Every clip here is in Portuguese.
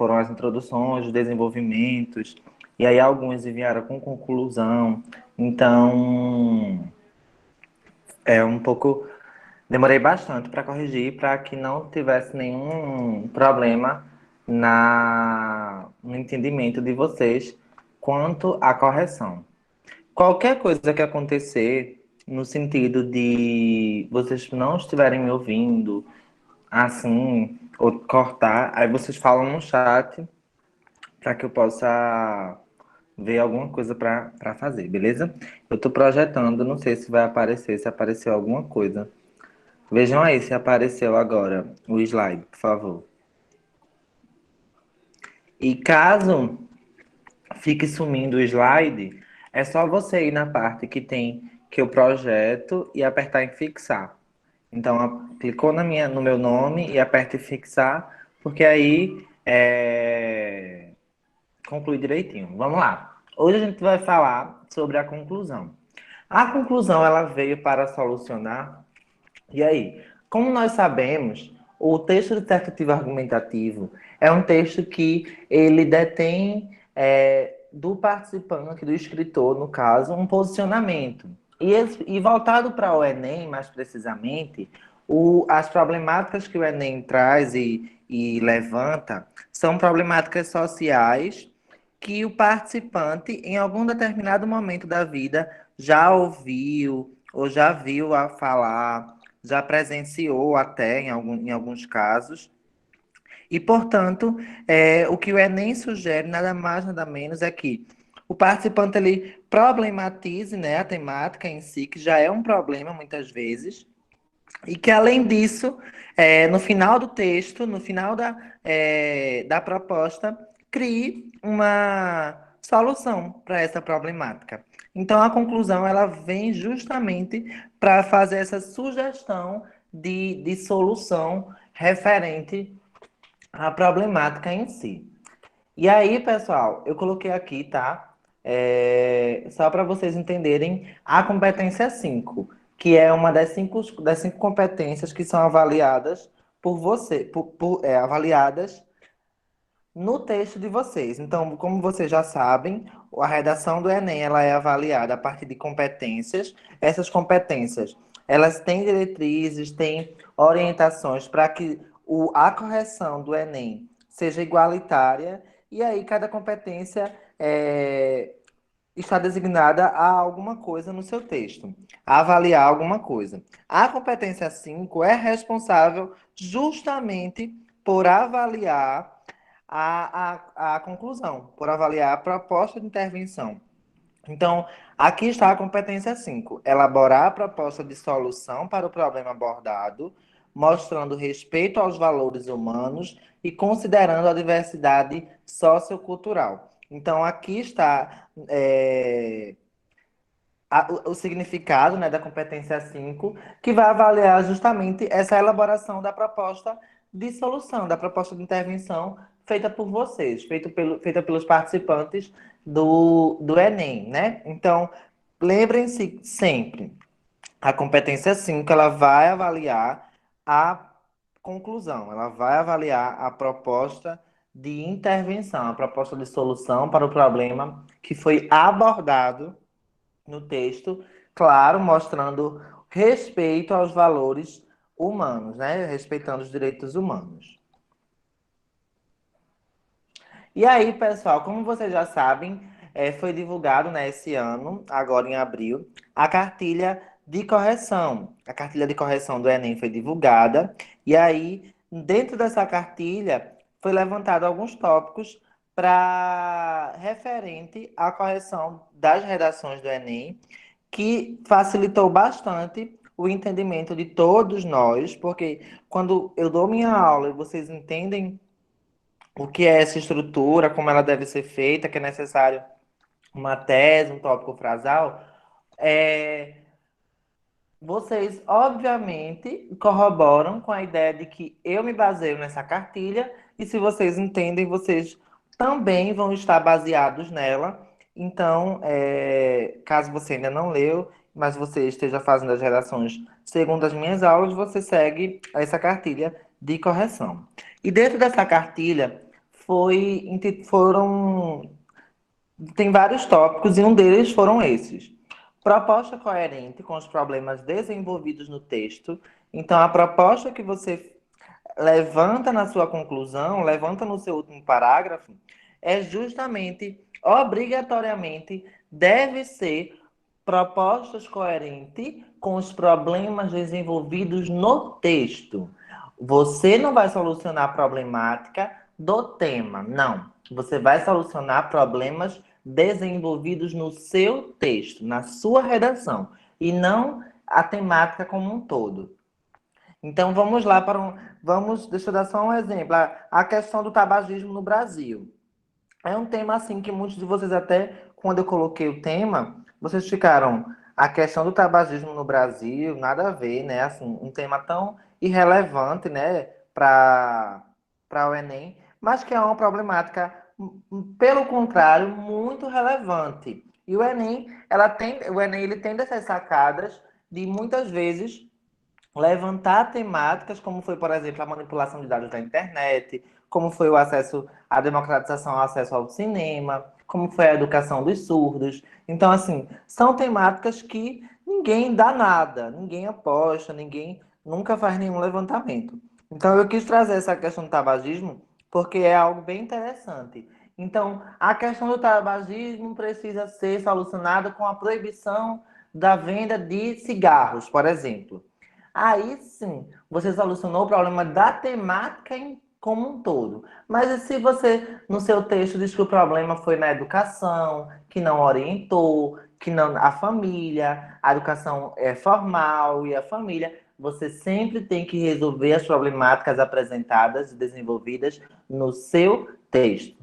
foram as introduções, os desenvolvimentos, e aí alguns enviaram com conclusão. Então, é um pouco. Demorei bastante para corrigir, para que não tivesse nenhum problema no entendimento de vocês quanto à correção. Qualquer coisa que acontecer, no sentido de vocês não estiverem me ouvindo, assim, ou cortar, aí vocês falam no chat para que eu possa ver alguma coisa para fazer, beleza? Eu estou projetando, não sei se vai aparecer, se apareceu alguma coisa. Vejam aí se apareceu agora o slide, por favor. E caso fique sumindo o slide, é só você ir na parte que tem que eu projeto e apertar em fixar. Então, clicou no meu nome e aperta em fixar, porque aí conclui direitinho. Vamos lá. Hoje a gente vai falar sobre a conclusão. A conclusão ela veio para solucionar. E aí, como nós sabemos, o texto dissertativo argumentativo é um texto que ele detém do participante, do escritor, no caso, um posicionamento. E voltado para o Enem, mais precisamente, as problemáticas que o Enem traz e levanta são problemáticas sociais que o participante, em algum determinado momento da vida, já ouviu ou já viu a falar, já presenciou até em alguns casos. E, portanto, o que o Enem sugere, nada mais, nada menos, é que o participante ele problematize, né, a temática em si, que já é um problema muitas vezes, e que, além disso, no final do texto, no final da proposta, crie uma solução para essa problemática. Então, a conclusão ela vem justamente para fazer essa sugestão de solução referente à problemática em si. E aí, pessoal, eu coloquei aqui, tá? Só para vocês entenderem a competência 5, que é uma das cinco competências que são avaliadas por você, avaliadas no texto de vocês. Então, como vocês já sabem, a redação do Enem ela é avaliada a partir de competências. Essas competências, elas têm diretrizes, têm orientações para que a correção do Enem seja igualitária. E aí, cada competência está designada a alguma coisa no seu texto, a avaliar alguma coisa. A competência 5 é responsável justamente por avaliar a conclusão, por avaliar a proposta de intervenção. Então, aqui está a competência 5: elaborar a proposta de solução para o problema abordado, mostrando respeito aos valores humanos e considerando a diversidade sociocultural. Então, aqui está o significado, né, da competência 5, que vai avaliar justamente essa elaboração da proposta de solução, da proposta de intervenção feita por vocês, feita pelos participantes do Enem, né? Então, lembrem-se sempre, a competência 5 ela vai avaliar a conclusão, ela vai avaliar a proposta de intervenção, a proposta de solução para o problema que foi abordado no texto, claro, mostrando respeito aos valores humanos, né? Respeitando os direitos humanos. E aí, pessoal, como vocês já sabem, foi divulgado, né, esse ano, agora em abril, a cartilha de correção. A cartilha de correção do Enem foi divulgada, e aí, dentro dessa cartilha, foi levantado alguns tópicos para referente à correção das redações do Enem, que facilitou bastante o entendimento de todos nós, porque quando eu dou minha aula e vocês entendem o que é essa estrutura, como ela deve ser feita, que é necessário uma tese, um tópico frasal, é, vocês, obviamente, corroboram com a ideia de que eu me baseio nessa cartilha, e se vocês entendem, vocês também vão estar baseados nela. Então, caso você ainda não leu, mas você esteja fazendo as redações segundo as minhas aulas, você segue essa cartilha de correção. E dentro dessa cartilha, foram tem vários tópicos e um deles foram esses. Proposta coerente com os problemas desenvolvidos no texto. Então, a proposta que você levanta na sua conclusão, levanta no seu último parágrafo, é justamente, obrigatoriamente, deve ser propostas coerentes com os problemas desenvolvidos no texto. Você não vai solucionar a problemática do tema, não. Você vai solucionar problemas desenvolvidos no seu texto, na sua redação, e não a temática como um todo. Então vamos lá para deixa eu dar só um exemplo. A questão do tabagismo no Brasil. É um tema assim que muitos de vocês até, quando eu coloquei o tema, vocês ficaram, a questão do tabagismo no Brasil, nada a ver, né? Assim, um tema tão irrelevante, né, para o Enem, mas que é uma problemática, pelo contrário, muito relevante. E o Enem ele tem dessas sacadas de muitas vezes levantar temáticas como foi, por exemplo, a manipulação de dados da internet, como foi o acesso, à democratização ao acesso ao cinema, como foi a educação dos surdos. Então, assim, são temáticas que ninguém dá nada, ninguém aposta, ninguém nunca faz nenhum levantamento. Então, eu quis trazer essa questão do tabagismo porque é algo bem interessante. Então, a questão do tabagismo precisa ser solucionada com a proibição da venda de cigarros, por exemplo. Aí sim, você solucionou o problema da temática como um todo. Mas e se você, no seu texto, diz que o problema foi na educação, que não orientou, que não a família, a educação é formal e a família, você sempre tem que resolver as problemáticas apresentadas e desenvolvidas no seu texto.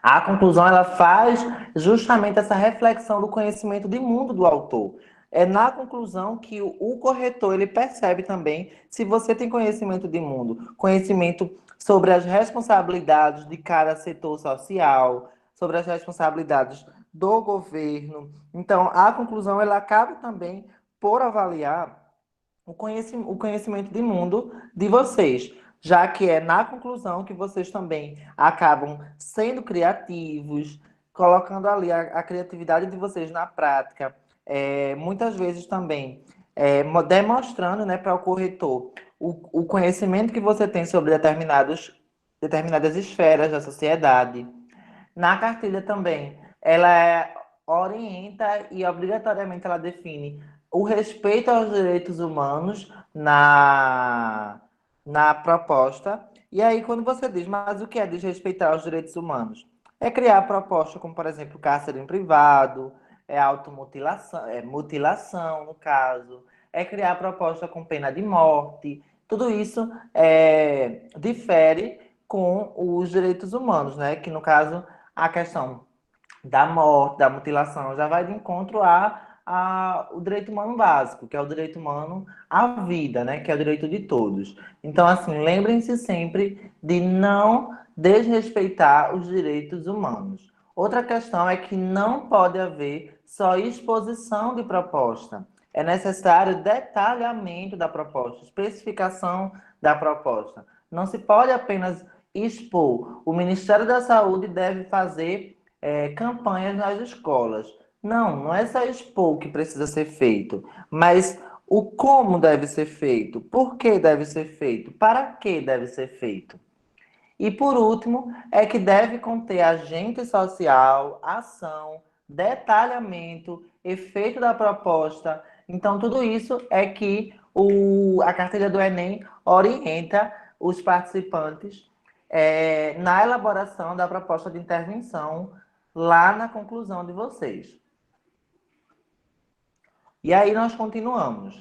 A conclusão ela faz justamente essa reflexão do conhecimento de mundo do autor. É na conclusão que o corretor ele percebe também se você tem conhecimento de mundo, conhecimento sobre as responsabilidades de cada setor social, sobre as responsabilidades do governo. Então, a conclusão ela acaba também por avaliar o conhecimento de mundo de vocês, já que é na conclusão que vocês também acabam sendo criativos, colocando ali a criatividade de vocês na prática, muitas vezes também demonstrando, né, para o corretor o conhecimento que você tem sobre determinadas esferas da sociedade. Na cartilha também, orienta e obrigatoriamente ela define o respeito aos direitos humanos na proposta. E aí, quando você diz, mas o que é desrespeitar os direitos humanos? É criar proposta como, por exemplo, cárcere em privado, automutilação, mutilação, no caso, criar proposta com pena de morte. Tudo isso difere com os direitos humanos, né? Que no caso a questão da morte, da mutilação, já vai de encontro o direito humano básico, que é o direito humano à vida, né? Que é o direito de todos. Então, assim, lembrem-se sempre de não desrespeitar os direitos humanos. Outra questão é que não pode haver só exposição de proposta. É necessário detalhamento da proposta, especificação da proposta. Não se pode apenas expor. O Ministério da Saúde deve fazer campanhas nas escolas. Não, não é só expor o que precisa ser feito, mas o como deve ser feito, por que deve ser feito, para que deve ser feito. E por último, é que deve conter agente social, ação, detalhamento, efeito da proposta. Então, tudo isso é que a cartilha do Enem orienta os participantes na elaboração da proposta de intervenção lá na conclusão de vocês. E aí nós continuamos.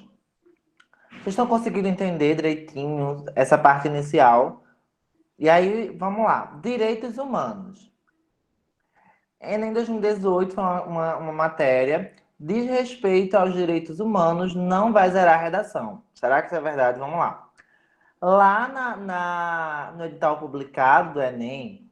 Vocês estão conseguindo entender direitinho essa parte inicial? E aí, vamos lá. Direitos humanos. Enem 2018 foi uma matéria. Diz respeito aos direitos humanos, não vai zerar a redação. Será que isso é verdade? Vamos lá. Lá no edital publicado do Enem,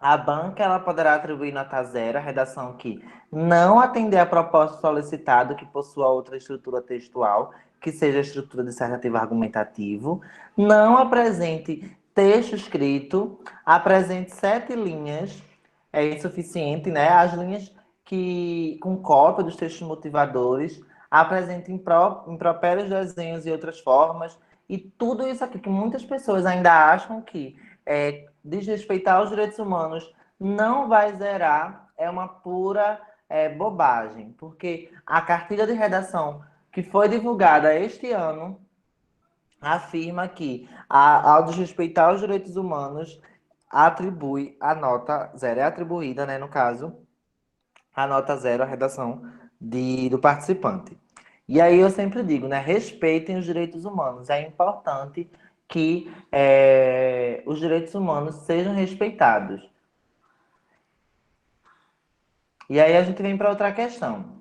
a banca ela poderá atribuir nota zero à redação que não atender a proposta solicitada que possua outra estrutura textual, que seja a estrutura dissertativa argumentativo, não apresente texto escrito, apresente 7 linhas, é insuficiente, né? As linhas que, com cópia dos textos motivadores, apresente impropérios, desenhos e outras formas, e tudo isso aqui que muitas pessoas ainda acham que desrespeitar os direitos humanos não vai zerar, é uma pura bobagem, porque a cartilha de redação que foi divulgada este ano afirma que, ao desrespeitar os direitos humanos, atribui a nota zero. É atribuída, né, no caso, a nota zero à redação do participante. E aí eu sempre digo, né, respeitem os direitos humanos. É importante que os direitos humanos sejam respeitados. E aí a gente vem para outra questão.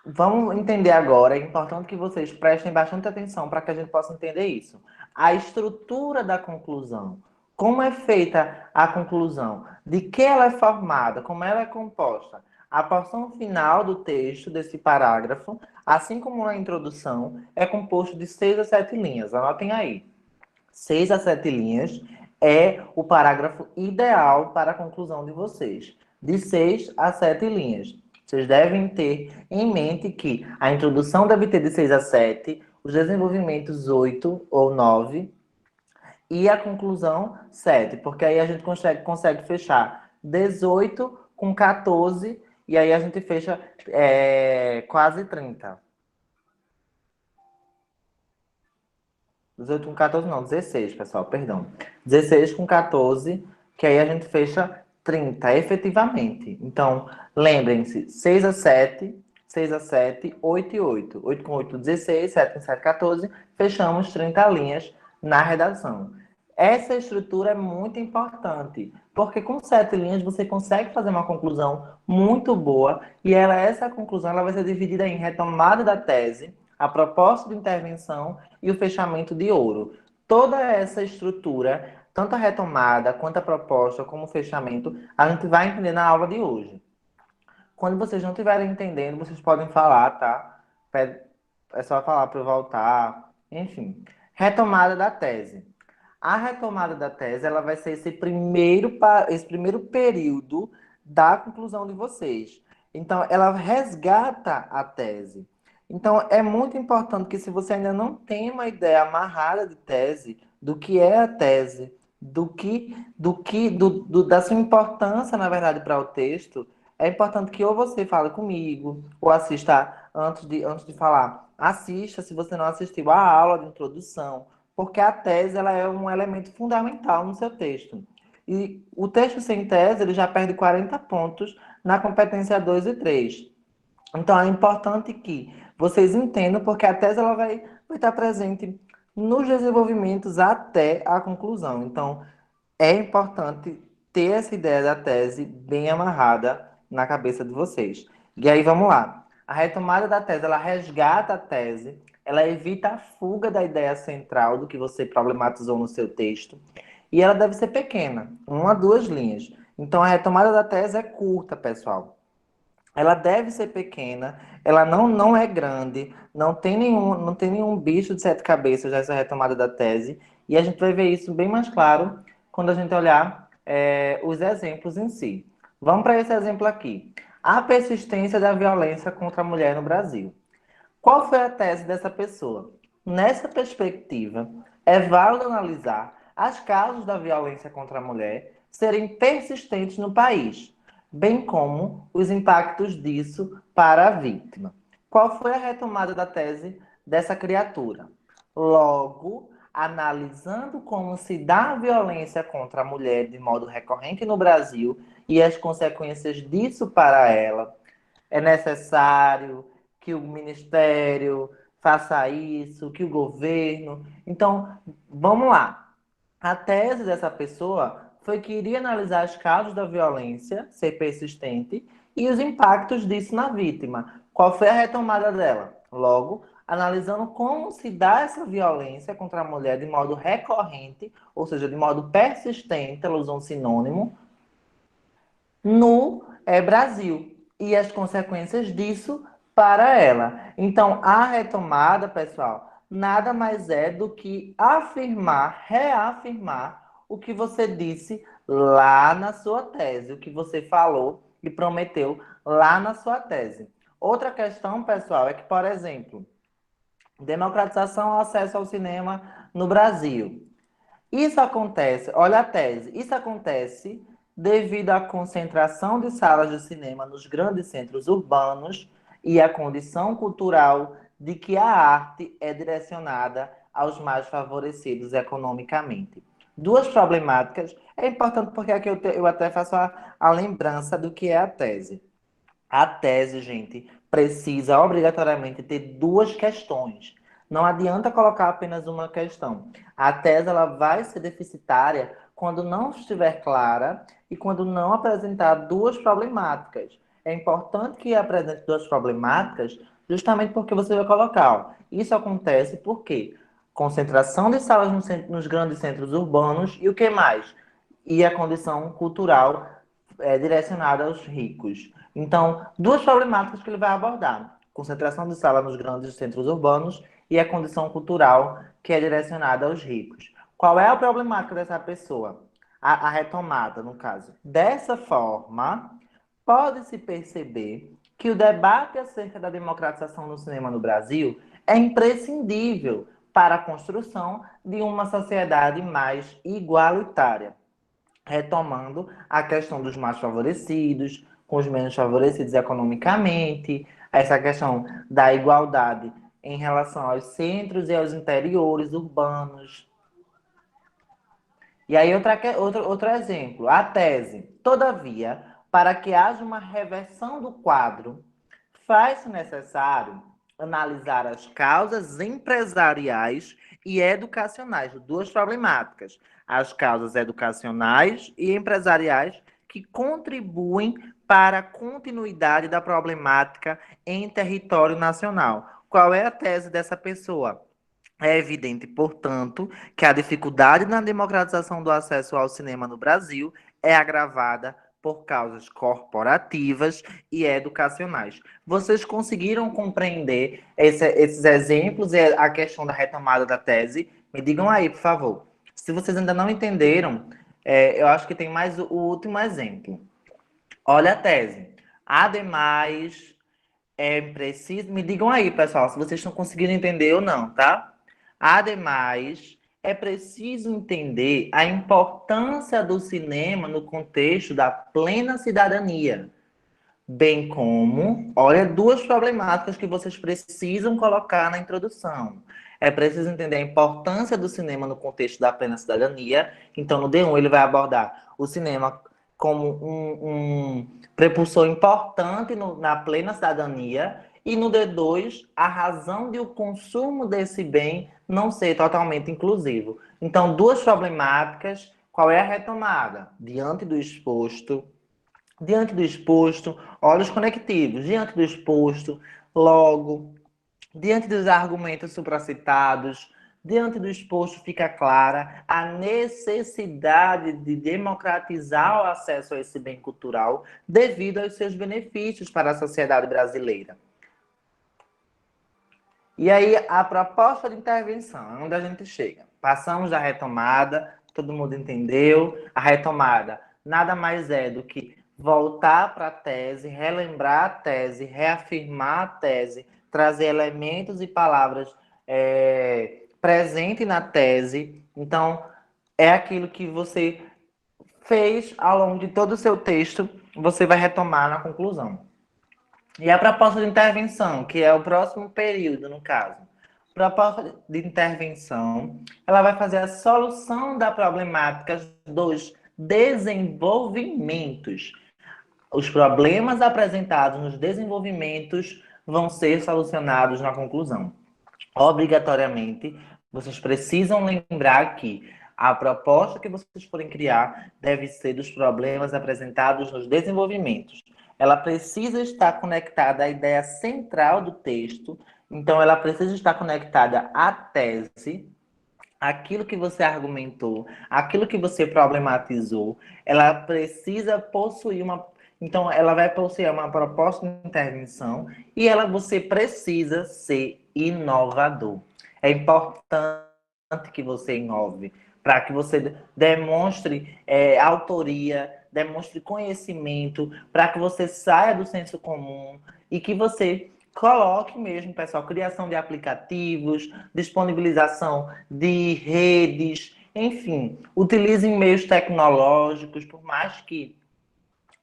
Vamos entender agora, é importante que vocês prestem bastante atenção para que a gente possa entender isso. A estrutura da conclusão. Como é feita a conclusão? De que ela é formada? Como ela é composta? A porção final do texto, desse parágrafo, assim como a introdução, é composto de 6 a 7 linhas. Anotem aí. 6 a 7 linhas é o parágrafo ideal para a conclusão de vocês. De 6 a 7 linhas. Vocês devem ter em mente que a introdução deve ter de 6 a 7, os desenvolvimentos 8 ou 9 e a conclusão 7, porque aí a gente consegue fechar 18 com 14 e aí a gente fecha quase 30. 18 com 14 não, 16, pessoal, perdão. 16 com 14, que aí a gente fecha 30, efetivamente. Então, lembrem-se, 6 a 7, 6 a 7, 8 e 8. 8 com 8, 16, 7 com 7, 14. Fechamos 30 linhas na redação. Essa estrutura é muito importante, porque com 7 linhas você consegue fazer uma conclusão muito boa, e essa conclusão ela vai ser dividida em retomada da tese, a proposta de intervenção e o fechamento de ouro. Toda essa estrutura, tanto a retomada, quanto a proposta, como o fechamento, a gente vai entender na aula de hoje. Quando vocês não estiverem entendendo, vocês podem falar, tá? É só falar para eu voltar. Enfim, retomada da tese. A retomada da tese, ela vai ser esse primeiro período da conclusão de vocês. Então, ela resgata a tese. Então, é muito importante que, se você ainda não tem uma ideia amarrada de tese, do que é a tese, da sua importância, na verdade, para o texto, é importante que ou você fale comigo, ou assista antes de falar. Assista, se você não assistiu a aula de introdução, porque a tese ela é um elemento fundamental no seu texto. E o texto sem tese ele já perde 40 pontos na competência 2 e 3. Então é importante que vocês entendam, porque a tese ela vai estar presente nos desenvolvimentos até a conclusão. Então é importante ter essa ideia da tese bem amarrada na cabeça de vocês. E aí vamos lá. A retomada da tese, ela resgata a tese, ela evita a fuga da ideia central do que você problematizou no seu texto, e ela deve ser pequena, 1 a 2 linhas. Então a retomada da tese é curta, pessoal. Ela deve ser pequena, ela não é grande, não tem nenhum bicho de 7 cabeças nessa retomada da tese, e a gente vai ver isso bem mais claro quando a gente olhar os exemplos em si. Vamos para esse exemplo aqui. A persistência da violência contra a mulher no Brasil. Qual foi a tese dessa pessoa? Nessa perspectiva, é válido analisar as causas da violência contra a mulher serem persistentes no país, bem como os impactos disso para a vítima. Qual foi a retomada da tese dessa criatura? Logo, analisando como se dá a violência contra a mulher de modo recorrente no Brasil e as consequências disso para ela, é necessário que o ministério faça isso, que o governo. Então, vamos lá. A tese dessa pessoa foi que iria analisar as causas da violência ser persistente e os impactos disso na vítima. Qual foi a retomada dela? Logo, analisando como se dá essa violência contra a mulher de modo recorrente, ou seja, de modo persistente, ela usou um sinônimo, no Brasil e as consequências disso para ela. Então, a retomada, pessoal, nada mais é do que afirmar, reafirmar o que você disse lá na sua tese, o que você falou e prometeu lá na sua tese. Outra questão, pessoal, é que, por exemplo, democratização ao acesso ao cinema no Brasil. Isso acontece, olha a tese, isso acontece devido à concentração de salas de cinema nos grandes centros urbanos e à condição cultural de que a arte é direcionada aos mais favorecidos economicamente. Duas problemáticas, é importante porque aqui eu até faço a lembrança do que é a tese. A tese, gente, precisa obrigatoriamente ter duas questões. Não adianta colocar apenas uma questão. A tese ela vai ser deficitária quando não estiver clara e quando não apresentar duas problemáticas. É importante que apresente duas problemáticas, justamente porque você vai colocar. Ó, isso acontece porque concentração de salas nos grandes centros urbanos e o que mais? E a condição cultural direcionada aos ricos. Então, duas problemáticas que ele vai abordar: concentração de sala nos grandes centros urbanos e a condição cultural que é direcionada aos ricos. Qual é a problemática dessa pessoa? A retomada, no caso. Dessa forma, pode-se perceber que o debate acerca da democratização do cinema no Brasil é imprescindível para a construção de uma sociedade mais igualitária, retomando a questão dos mais favorecidos, com os menos favorecidos economicamente, essa questão da igualdade em relação aos centros e aos interiores urbanos. E aí, outro exemplo, a tese. Todavia, para que haja uma reversão do quadro, faz-se necessário analisar as causas empresariais e educacionais, duas problemáticas, as causas educacionais e empresariais que contribuem para a continuidade da problemática em território nacional. Qual é a tese dessa pessoa? É evidente, portanto, que a dificuldade na democratização do acesso ao cinema no Brasil é agravada por causas corporativas e educacionais. Vocês conseguiram compreender esses exemplos e a questão da retomada da tese? Me digam aí, por favor. Se vocês ainda não entenderam, eu acho que tem mais o último exemplo. Olha a tese. Ademais, é preciso. Me digam aí, pessoal, se vocês estão conseguindo entender ou não, tá? Ademais, é preciso entender a importância do cinema no contexto da plena cidadania, bem como, olha, duas problemáticas que vocês precisam colocar na introdução. É preciso entender a importância do cinema no contexto da plena cidadania. Então, no D1, ele vai abordar o cinema como um prepulsor importante na plena cidadania. E no D2, a razão de o consumo desse bem não ser totalmente inclusivo. Então, duas problemáticas. Qual é a retomada? Diante do exposto, olhos conectivos, diante do exposto, logo, diante dos argumentos supracitados, diante do exposto fica clara a necessidade de democratizar o acesso a esse bem cultural devido aos seus benefícios para a sociedade brasileira. E aí, a proposta de intervenção, é onde a gente chega. Passamos da retomada, todo mundo entendeu. A retomada nada mais é do que voltar para a tese, relembrar a tese, reafirmar a tese, trazer elementos e palavras presentes na tese. Então, é aquilo que você fez ao longo de todo o seu texto, você vai retomar na conclusão. E a proposta de intervenção, que é o próximo período, no caso. A proposta de intervenção, ela vai fazer a solução da problemática dos desenvolvimentos. Os problemas apresentados nos desenvolvimentos vão ser solucionados na conclusão. Obrigatoriamente, vocês precisam lembrar que a proposta que vocês forem criar deve ser dos problemas apresentados nos desenvolvimentos. Ela precisa estar conectada à ideia central do texto, então ela precisa estar conectada à tese, aquilo que você argumentou, aquilo que você problematizou, ela precisa possuir uma. Então, ela vai possuir uma proposta de intervenção e você precisa ser inovador. É importante que você inove, para que você demonstre autoria, demonstre conhecimento, para que você saia do senso comum e que você coloque mesmo, pessoal, criação de aplicativos, disponibilização de redes, enfim, utilize meios tecnológicos, por mais que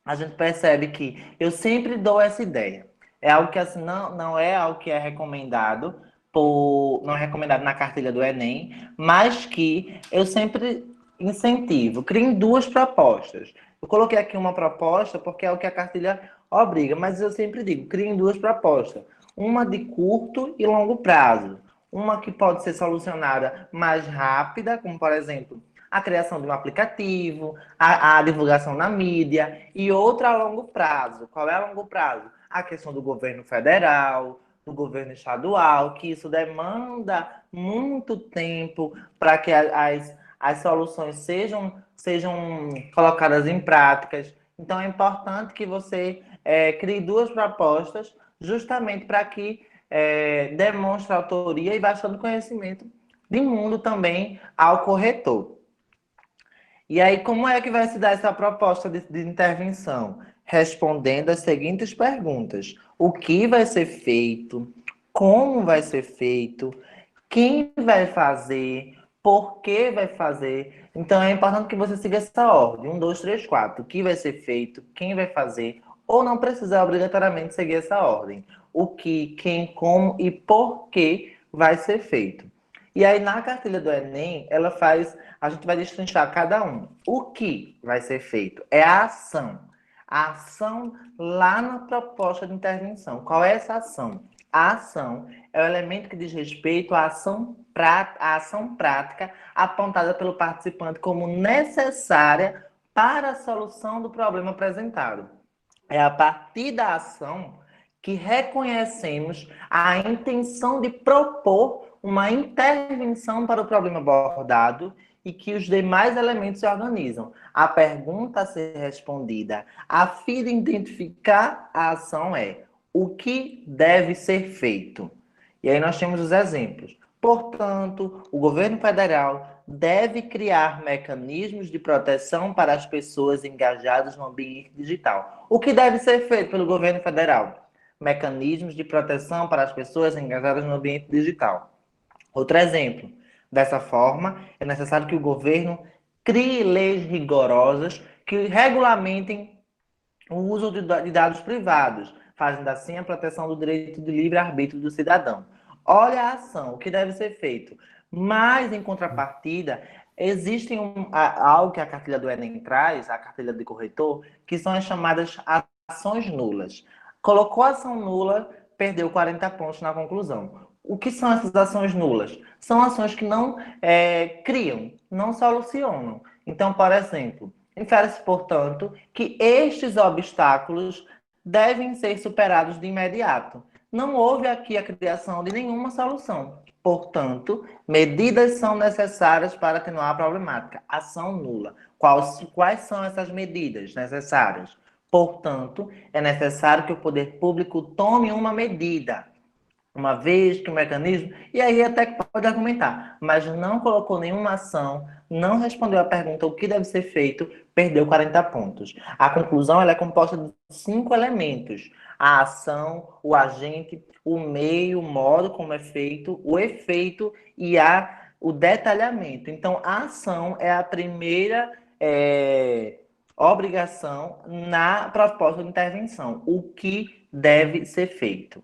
a gente percebe que eu sempre dou essa ideia. É algo que assim, não é algo que é recomendado não é recomendado na cartilha do Enem, mas que eu sempre incentivo. Criem duas propostas. Eu coloquei aqui uma proposta porque é o que a cartilha obriga, mas eu sempre digo, criem duas propostas. Uma de curto e longo prazo. Uma que pode ser solucionada mais rápida, como por exemplo, a criação de um aplicativo, a divulgação na mídia, e outra a longo prazo. Qual é a longo prazo? A questão do governo federal, do governo estadual, que isso demanda muito tempo para que as soluções sejam colocadas em práticas. Então, é importante que você crie duas propostas, justamente para que demonstre autoria e bastante conhecimento de mundo também ao corretor. E aí, como é que vai se dar essa proposta de intervenção? Respondendo as seguintes perguntas: o que vai ser feito? Como vai ser feito? Quem vai fazer? Por que vai fazer? Então, é importante que você siga essa ordem: 1, 2, 3, 4. O que vai ser feito? Quem vai fazer? Ou não precisa obrigatoriamente seguir essa ordem: o que, quem, como e por que vai ser feito. E aí, na cartilha do Enem, a gente vai destrinchar cada um. O que vai ser feito é a ação. A ação lá na proposta de intervenção. Qual é essa ação? A ação é o elemento que diz respeito à ação prática apontada pelo participante como necessária para a solução do problema apresentado. É a partir da ação que reconhecemos a intenção de propor uma intervenção para o problema abordado e que os demais elementos se organizam. A pergunta a ser respondida a fim de identificar a ação é: o que deve ser feito? E aí nós temos os exemplos. Portanto, o governo federal deve criar mecanismos de proteção para as pessoas engajadas no ambiente digital. O que deve ser feito pelo governo federal? Mecanismos de proteção para as pessoas engajadas no ambiente digital. Outro exemplo. Dessa forma, é necessário que o governo crie leis rigorosas que regulamentem o uso de dados privados, fazendo assim a proteção do direito de livre-arbítrio do cidadão. Olha a ação, o que deve ser feito. Mas, em contrapartida, existe algo que a cartilha do Enem traz, a cartilha de corretor, que são as chamadas ações nulas. Colocou ação nula, perdeu 40 pontos na conclusão. O que são essas ações nulas? São ações que não criam, não solucionam. Então, por exemplo, infere-se, portanto, que estes obstáculos devem ser superados de imediato. Não houve aqui a criação de nenhuma solução. Portanto, medidas são necessárias para atenuar a problemática. Ação nula. Quais são essas medidas necessárias? Portanto, é necessário que o poder público tome uma medida, uma vez que o mecanismo, e aí até que pode argumentar, mas não colocou nenhuma ação, não respondeu a pergunta o que deve ser feito, perdeu 40 pontos. A conclusão ela é composta de 5 elementos: a ação, o agente, o meio, o modo como é feito, o efeito e o detalhamento. Então, a ação é a primeira obrigação na proposta de intervenção. O que deve ser feito?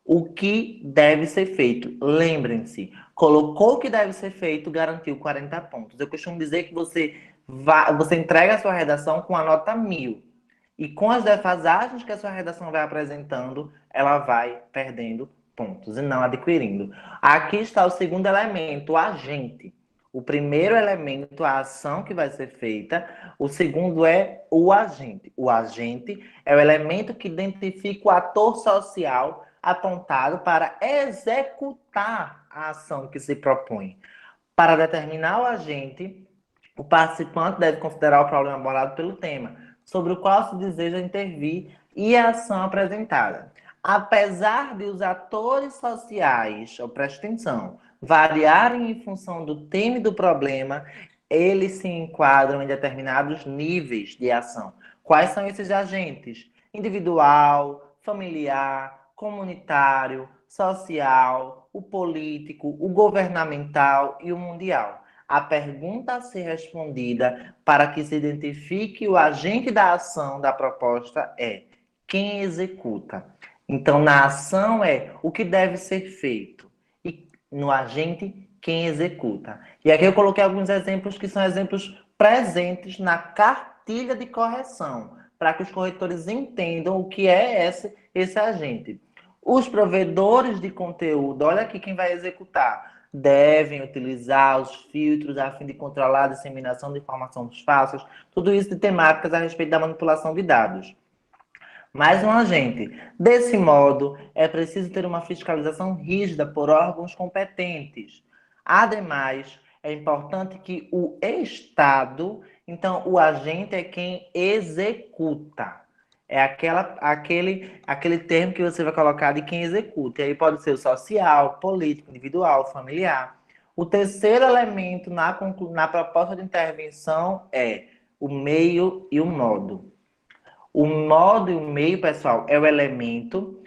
O que deve ser feito? Lembrem-se, colocou o que deve ser feito, garantiu 40 pontos. Eu costumo dizer que você entrega a sua redação com a nota 1000. E com as defasagens que a sua redação vai apresentando, ela vai perdendo pontos e não adquirindo. Aqui está o segundo elemento, o agente. O primeiro elemento, a ação que vai ser feita. O segundo é o agente. O agente é o elemento que identifica o ator social apontado para executar a ação que se propõe. Para determinar o agente, o participante deve considerar o problema abordado pelo tema, sobre o qual se deseja intervir, e a ação apresentada. Apesar de os atores sociais, presta atenção, variarem em função do tema e do problema, eles se enquadram em determinados níveis de ação. Quais são esses agentes? Individual, familiar, comunitário, social, o político, o governamental e o mundial. A pergunta a ser respondida para que se identifique o agente da ação da proposta é: quem executa? Então, na ação é o que deve ser feito. E no agente, quem executa. E aqui eu coloquei alguns exemplos que são exemplos presentes na cartilha de correção, para que os corretores entendam o que é esse agente. Os provedores de conteúdo, olha aqui quem vai executar, devem utilizar os filtros a fim de controlar a disseminação de informações falsas, tudo isso de temáticas a respeito da manipulação de dados. Mais um agente. Desse modo, é preciso ter uma fiscalização rígida por órgãos competentes. Ademais, é importante que o Estado, então, o agente é quem executa. É aquele termo que você vai colocar de quem executa. E aí pode ser o social, político, individual, familiar. O terceiro elemento na proposta de intervenção é o meio e o modo. O modo e o meio, pessoal, é o elemento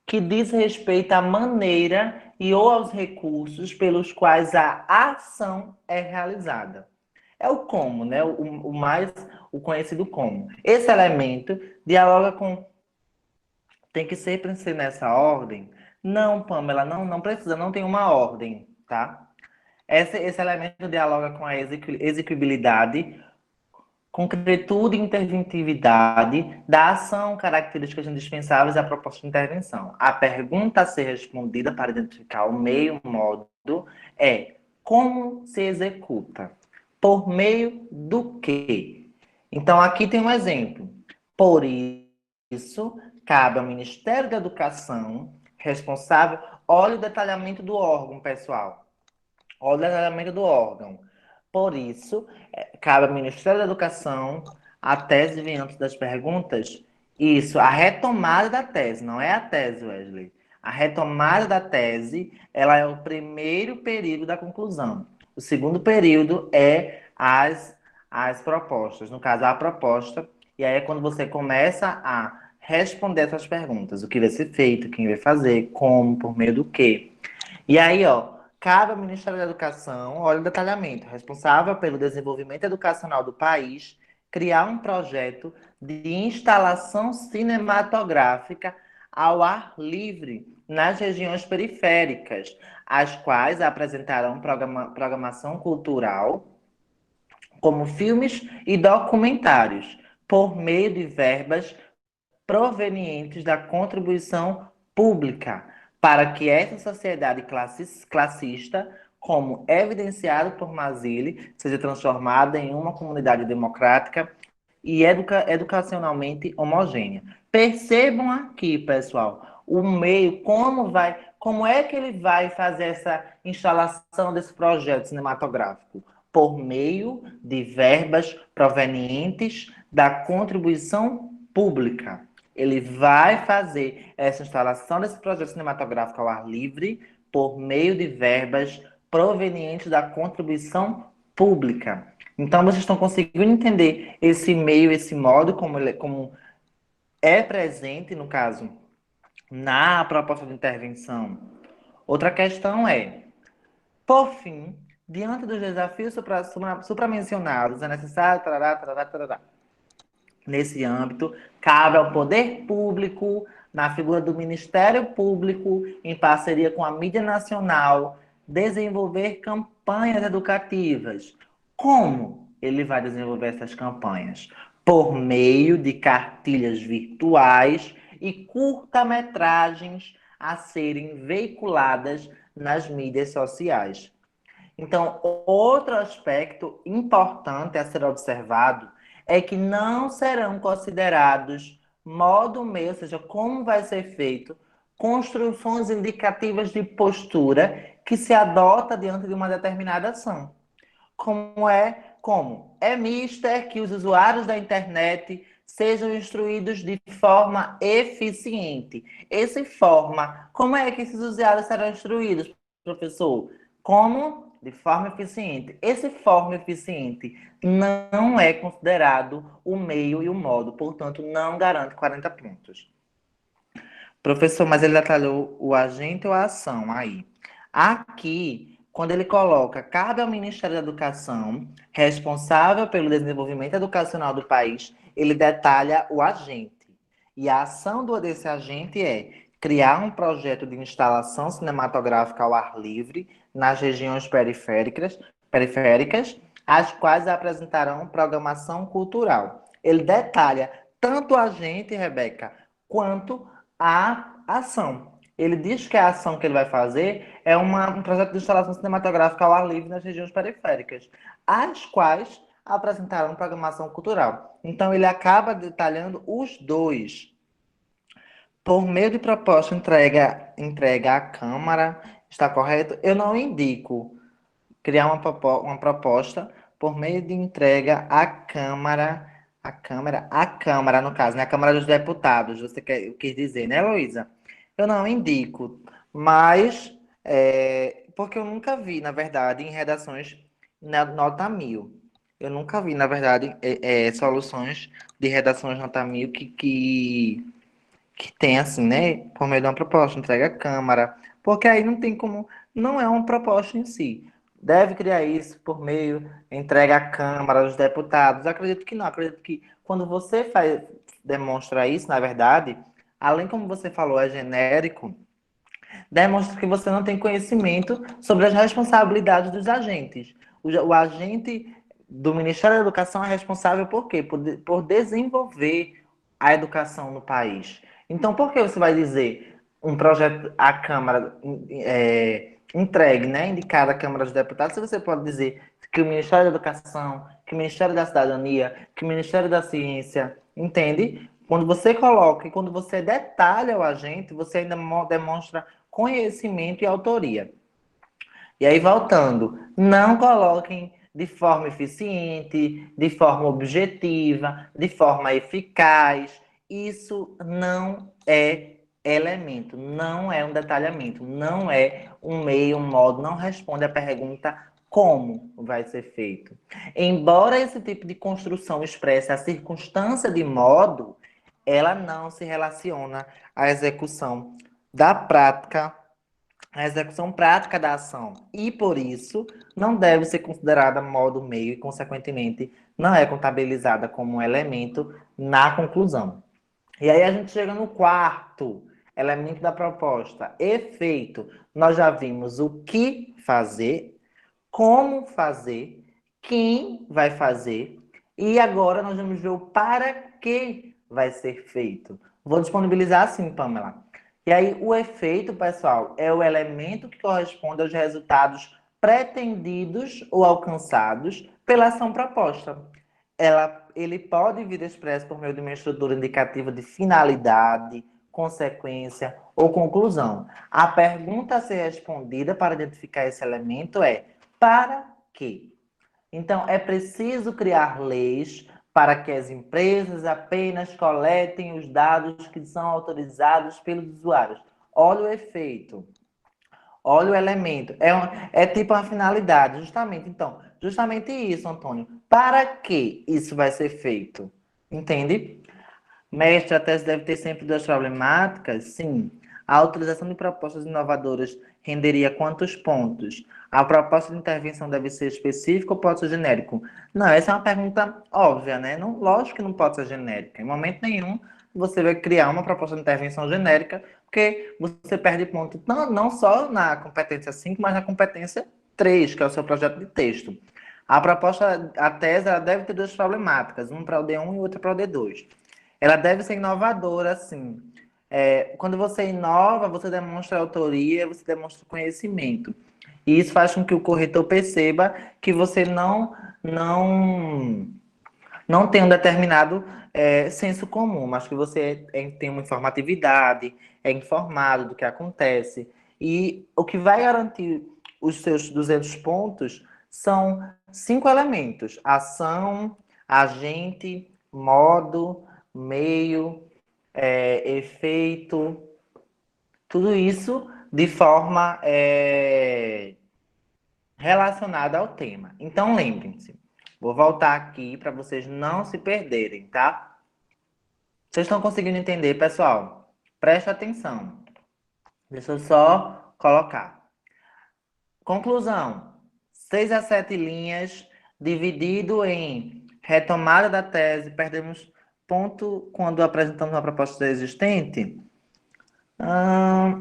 que diz respeito à maneira e ou aos recursos pelos quais a ação é realizada. É o como, né? O conhecido como. Esse elemento dialoga com. Tem que sempre ser nessa ordem? Não, Pamela, não precisa, não tem uma ordem, tá? Esse elemento dialoga com a execuibilidade, concretude e interventividade da ação, características indispensáveis à proposta de intervenção. A pergunta a ser respondida para identificar o meio, modo, é: como se executa? Por meio do quê? Então, aqui tem um exemplo. Por isso, cabe ao Ministério da Educação, responsável, olha o detalhamento do órgão, pessoal. Olha o detalhamento do órgão. Por isso, cabe ao Ministério da Educação, a tese vem antes das perguntas. Isso, a retomada da tese, não é a tese, Wesley. A retomada da tese, ela é o primeiro período da conclusão. O segundo período é as propostas. No caso, a proposta. E aí é quando você começa a responder essas perguntas. O que vai ser feito, quem vai fazer, como, por meio do quê. E aí, ó, cabe ao Ministério da Educação, olha o detalhamento, responsável pelo desenvolvimento educacional do país, criar um projeto de instalação cinematográfica ao ar livre nas regiões periféricas, as quais apresentarão programação cultural, como filmes e documentários, por meio de verbas provenientes da contribuição pública, para que essa sociedade classista, como evidenciado por Mazzilli, seja transformada em uma comunidade democrática e educacionalmente homogênea. Percebam aqui, pessoal, o meio, como é que ele vai fazer essa instalação desse projeto cinematográfico? Por meio de verbas provenientes da contribuição pública. Ele vai fazer essa instalação desse projeto cinematográfico ao ar livre por meio de verbas provenientes da contribuição pública. Então, vocês estão conseguindo entender esse meio, esse modo, como é presente, no caso, na proposta de intervenção. Outra questão é, por fim, diante dos desafios supramencionados, é necessário. Tarará, tarará, tarará. Nesse âmbito, cabe ao poder público, na figura do Ministério Público, em parceria com a mídia nacional, desenvolver campanhas educativas. Como ele vai desenvolver essas campanhas? Por meio de cartilhas virtuais e curta-metragens a serem veiculadas nas mídias sociais. Então, outro aspecto importante a ser observado é que não serão considerados modo meio, ou seja, como vai ser feito, construções indicativas de postura que se adota diante de uma determinada ação. Como é mister que os usuários da internet sejam instruídos de forma eficiente. Esse forma, como é que esses usuários serão instruídos, professor? Como? De forma eficiente. Esse forma eficiente não é considerado o meio e o modo, portanto, não garante 40 pontos. Professor, mas ele detalhou o agente ou a ação aí. Aqui, quando ele coloca, cabe ao Ministério da Educação, responsável pelo desenvolvimento educacional do país, ele detalha o agente. E a ação desse agente é criar um projeto de instalação cinematográfica ao ar livre nas regiões periféricas, as quais apresentarão programação cultural. Ele detalha tanto o agente, Rebeca, quanto a ação. Ele diz que a ação que ele vai fazer é um projeto de instalação cinematográfica ao ar livre nas regiões periféricas, as quais apresentaram programação cultural. Então, ele acaba detalhando os dois. Por meio de proposta entrega à Câmara, está correto? Eu não indico criar uma proposta por meio de entrega à Câmara, à Câmara, no caso, né? A Câmara dos Deputados, você quis dizer, né, Luísa? Eu não indico, mas porque eu nunca vi, na verdade, em redações na nota 1000. Eu nunca vi, na verdade, soluções de redações nota 1000 que tem assim, né, por meio de uma proposta, entrega à Câmara, porque aí não tem como, não é uma proposta em si. Deve criar isso por meio, entrega à Câmara, aos deputados. Acredito que não, acredito que quando você demonstra isso, na verdade, além como você falou, é genérico, demonstra que você não tem conhecimento sobre as responsabilidades dos agentes. O agente do Ministério da Educação é responsável por quê? Por desenvolver a educação no país. Então, por que você vai dizer um projeto à Câmara entregue, né, indicado à Câmara dos Deputados, se você pode dizer que o Ministério da Educação, que o Ministério da Cidadania, que o Ministério da Ciência, entende? Quando você coloca e quando você detalha o agente, você ainda demonstra conhecimento e autoria. E aí, voltando, não coloquem de forma eficiente, de forma objetiva, de forma eficaz. Isso não é elemento, não é um detalhamento, não é um meio, um modo, não responde à pergunta como vai ser feito. Embora esse tipo de construção expresse a circunstância de modo, ela não se relaciona à execução da prática, a execução prática da ação e, por isso, não deve ser considerada modo meio e, consequentemente, não é contabilizada como um elemento na conclusão. E aí a gente chega no quarto elemento da proposta, efeito. Nós já vimos o que fazer, como fazer, quem vai fazer e agora nós vamos ver o para que vai ser feito. Vou disponibilizar assim, Pamela. E aí, o efeito, pessoal, é o elemento que corresponde aos resultados pretendidos ou alcançados pela ação proposta. Ele pode vir expresso por meio de uma estrutura indicativa de finalidade, consequência ou conclusão. A pergunta a ser respondida para identificar esse elemento é: para quê? Então, é preciso criar leis para que as empresas apenas coletem os dados que são autorizados pelos usuários. Olha o efeito, olha o elemento. É tipo uma finalidade, justamente. Então, justamente isso, Antônio. Para que isso vai ser feito? Entende? Mestre, a tese deve ter sempre duas problemáticas? Sim. A utilização de propostas inovadoras renderia quantos pontos? A proposta de intervenção deve ser específica ou pode ser genérico? Não, essa é uma pergunta óbvia, né? Não, lógico que não pode ser genérica. Em momento nenhum você vai criar uma proposta de intervenção genérica, porque você perde ponto não só na competência 5, mas na competência 3, que é o seu projeto de texto. A tese, ela deve ter duas problemáticas, uma para o D1 e outra para o D2. Ela deve ser inovadora, assim. Quando você inova, você demonstra autoria, você demonstra conhecimento. E isso faz com que o corretor perceba que você não tem um determinado senso comum, mas que você tem uma informatividade, é informado do que acontece. E o que vai garantir os seus 200 pontos são 5 elementos: ação, agente, modo, meio, efeito, tudo isso de forma relacionada ao tema. Então, lembrem-se, vou voltar aqui para vocês não se perderem, tá? Vocês estão conseguindo entender, pessoal? Preste atenção. Deixa eu só colocar. Conclusão: 6 a 7 linhas, dividido em retomada da tese, perdemos ponto quando apresentamos uma proposta existente?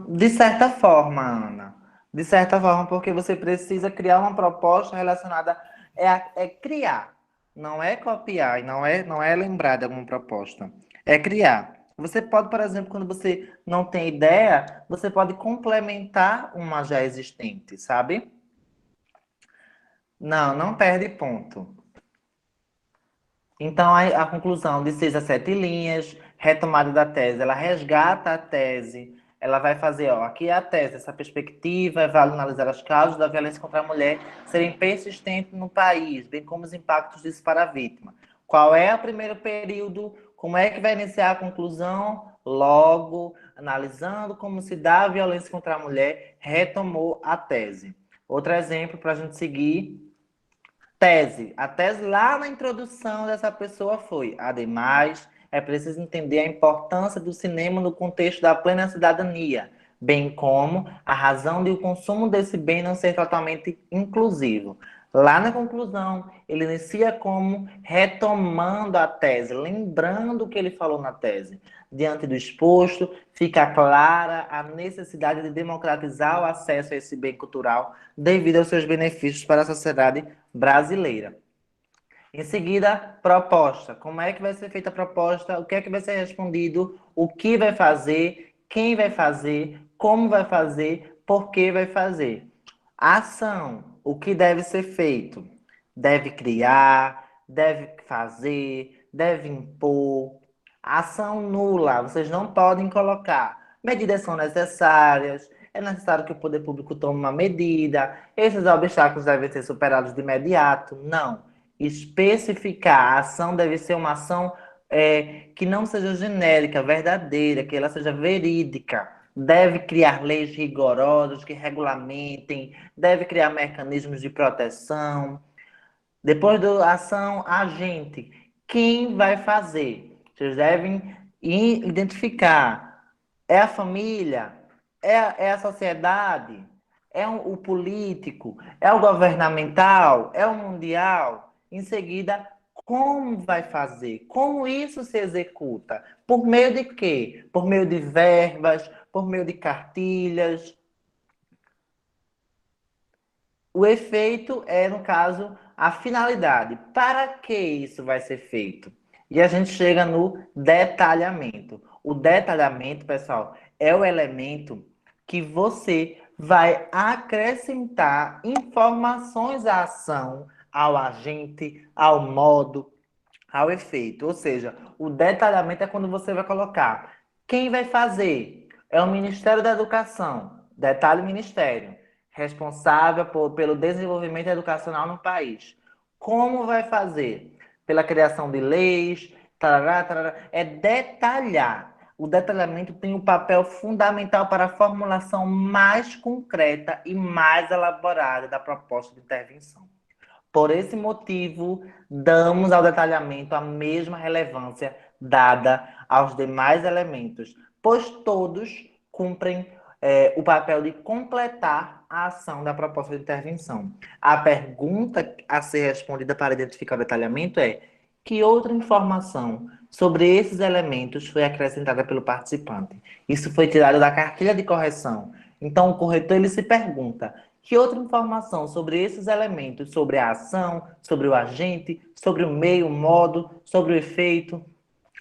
De certa forma, Ana. De certa forma, porque você precisa criar uma proposta relacionada. É criar, não é copiar, e não é lembrar de alguma proposta. É criar. Você pode, por exemplo, quando você não tem ideia, você pode complementar uma já existente, sabe? Não, não perde ponto. Então, a conclusão de 6 a 7 linhas, retomada da tese, ela resgata a tese, ela vai fazer, ó, aqui é a tese, essa perspectiva, vai analisar as causas da violência contra a mulher serem persistentes no país, bem como os impactos disso para a vítima. Qual é o primeiro período? Como é que vai iniciar a conclusão? Logo, analisando como se dá a violência contra a mulher, retomou a tese. Outro exemplo para a gente seguir. Tese. A tese lá na introdução dessa pessoa foi: ademais, é preciso entender a importância do cinema no contexto da plena cidadania, bem como a razão de o consumo desse bem não ser totalmente inclusivo. Lá na conclusão, ele inicia como retomando a tese, lembrando o que ele falou na tese. Diante do exposto, fica clara a necessidade de democratizar o acesso a esse bem cultural devido aos seus benefícios para a sociedade brasileira. Em seguida, proposta. Como é que vai ser feita a proposta? O que é que vai ser respondido? O que vai fazer? Quem vai fazer? Como vai fazer? Por que vai fazer? Ação. O que deve ser feito? Deve criar, deve fazer, deve impor. Ação nula. Vocês não podem colocar. Medidas são necessárias. É necessário que o poder público tome uma medida. Esses obstáculos devem ser superados de imediato. Não. Especificar. A ação deve ser uma ação que não seja genérica, verdadeira, que ela seja verídica. Deve criar leis rigorosas que regulamentem, deve criar mecanismos de proteção. Depois da ação, agente. Quem vai fazer? Vocês devem identificar. É a família? É a sociedade? O político? É o governamental? É o mundial? Em seguida, como vai fazer? Como isso se executa? Por meio de quê? Por meio de verbas, por meio de cartilhas. O efeito é, no caso, a finalidade. Para que isso vai ser feito? E a gente chega no detalhamento. O detalhamento, pessoal, é o elemento que você vai acrescentar informações à ação, ao agente, ao modo, ao efeito. Ou seja, o detalhamento é quando você vai colocar quem vai fazer. É o Ministério da Educação. Detalhe Ministério. Responsável pelo desenvolvimento educacional no país. Como vai fazer? Pela criação de leis, tarará, tarará. É detalhar. O detalhamento tem um papel fundamental para a formulação mais concreta e mais elaborada da proposta de intervenção. Por esse motivo, damos ao detalhamento a mesma relevância dada aos demais elementos, pois todos cumprem o papel de completar a ação da proposta de intervenção. A pergunta a ser respondida para identificar o detalhamento é: que outra informação sobre esses elementos foi acrescentada pelo participante? Isso foi tirado da cartilha de correção. Então, o corretor ele se pergunta: que outra informação sobre esses elementos, sobre a ação, sobre o agente, sobre o meio, o modo, sobre o efeito,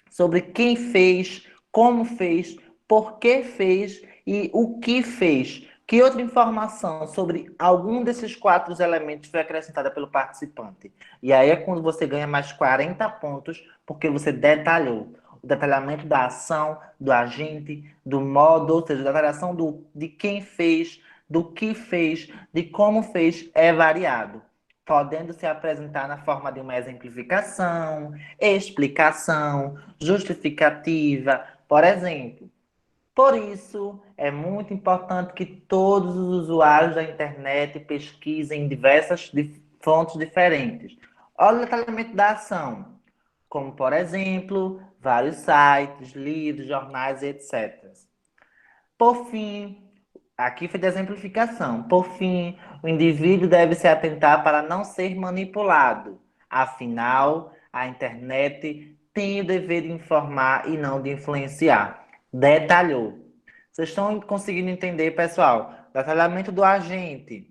sobre quem fez, como fez, por que fez e o que fez? Que outra informação sobre algum desses quatro elementos foi acrescentada pelo participante? E aí é quando você ganha mais 40 pontos, porque você detalhou. O detalhamento da ação, do agente, do modo, ou seja, da detalhação de quem fez, do que fez, de como fez, é variado, podendo se apresentar na forma de uma exemplificação, explicação, justificativa. Por exemplo, Por isso, é muito importante que todos os usuários da internet pesquisem em diversas fontes diferentes. Olha o detalhamento da ação, como, por exemplo, vários sites, livros, jornais, etc. Por fim, aqui foi de exemplificação. Por fim, o indivíduo deve se atentar para não ser manipulado. Afinal, a internet tem o dever de informar e não de influenciar. Detalhou. Vocês estão conseguindo entender, pessoal? Detalhamento do agente.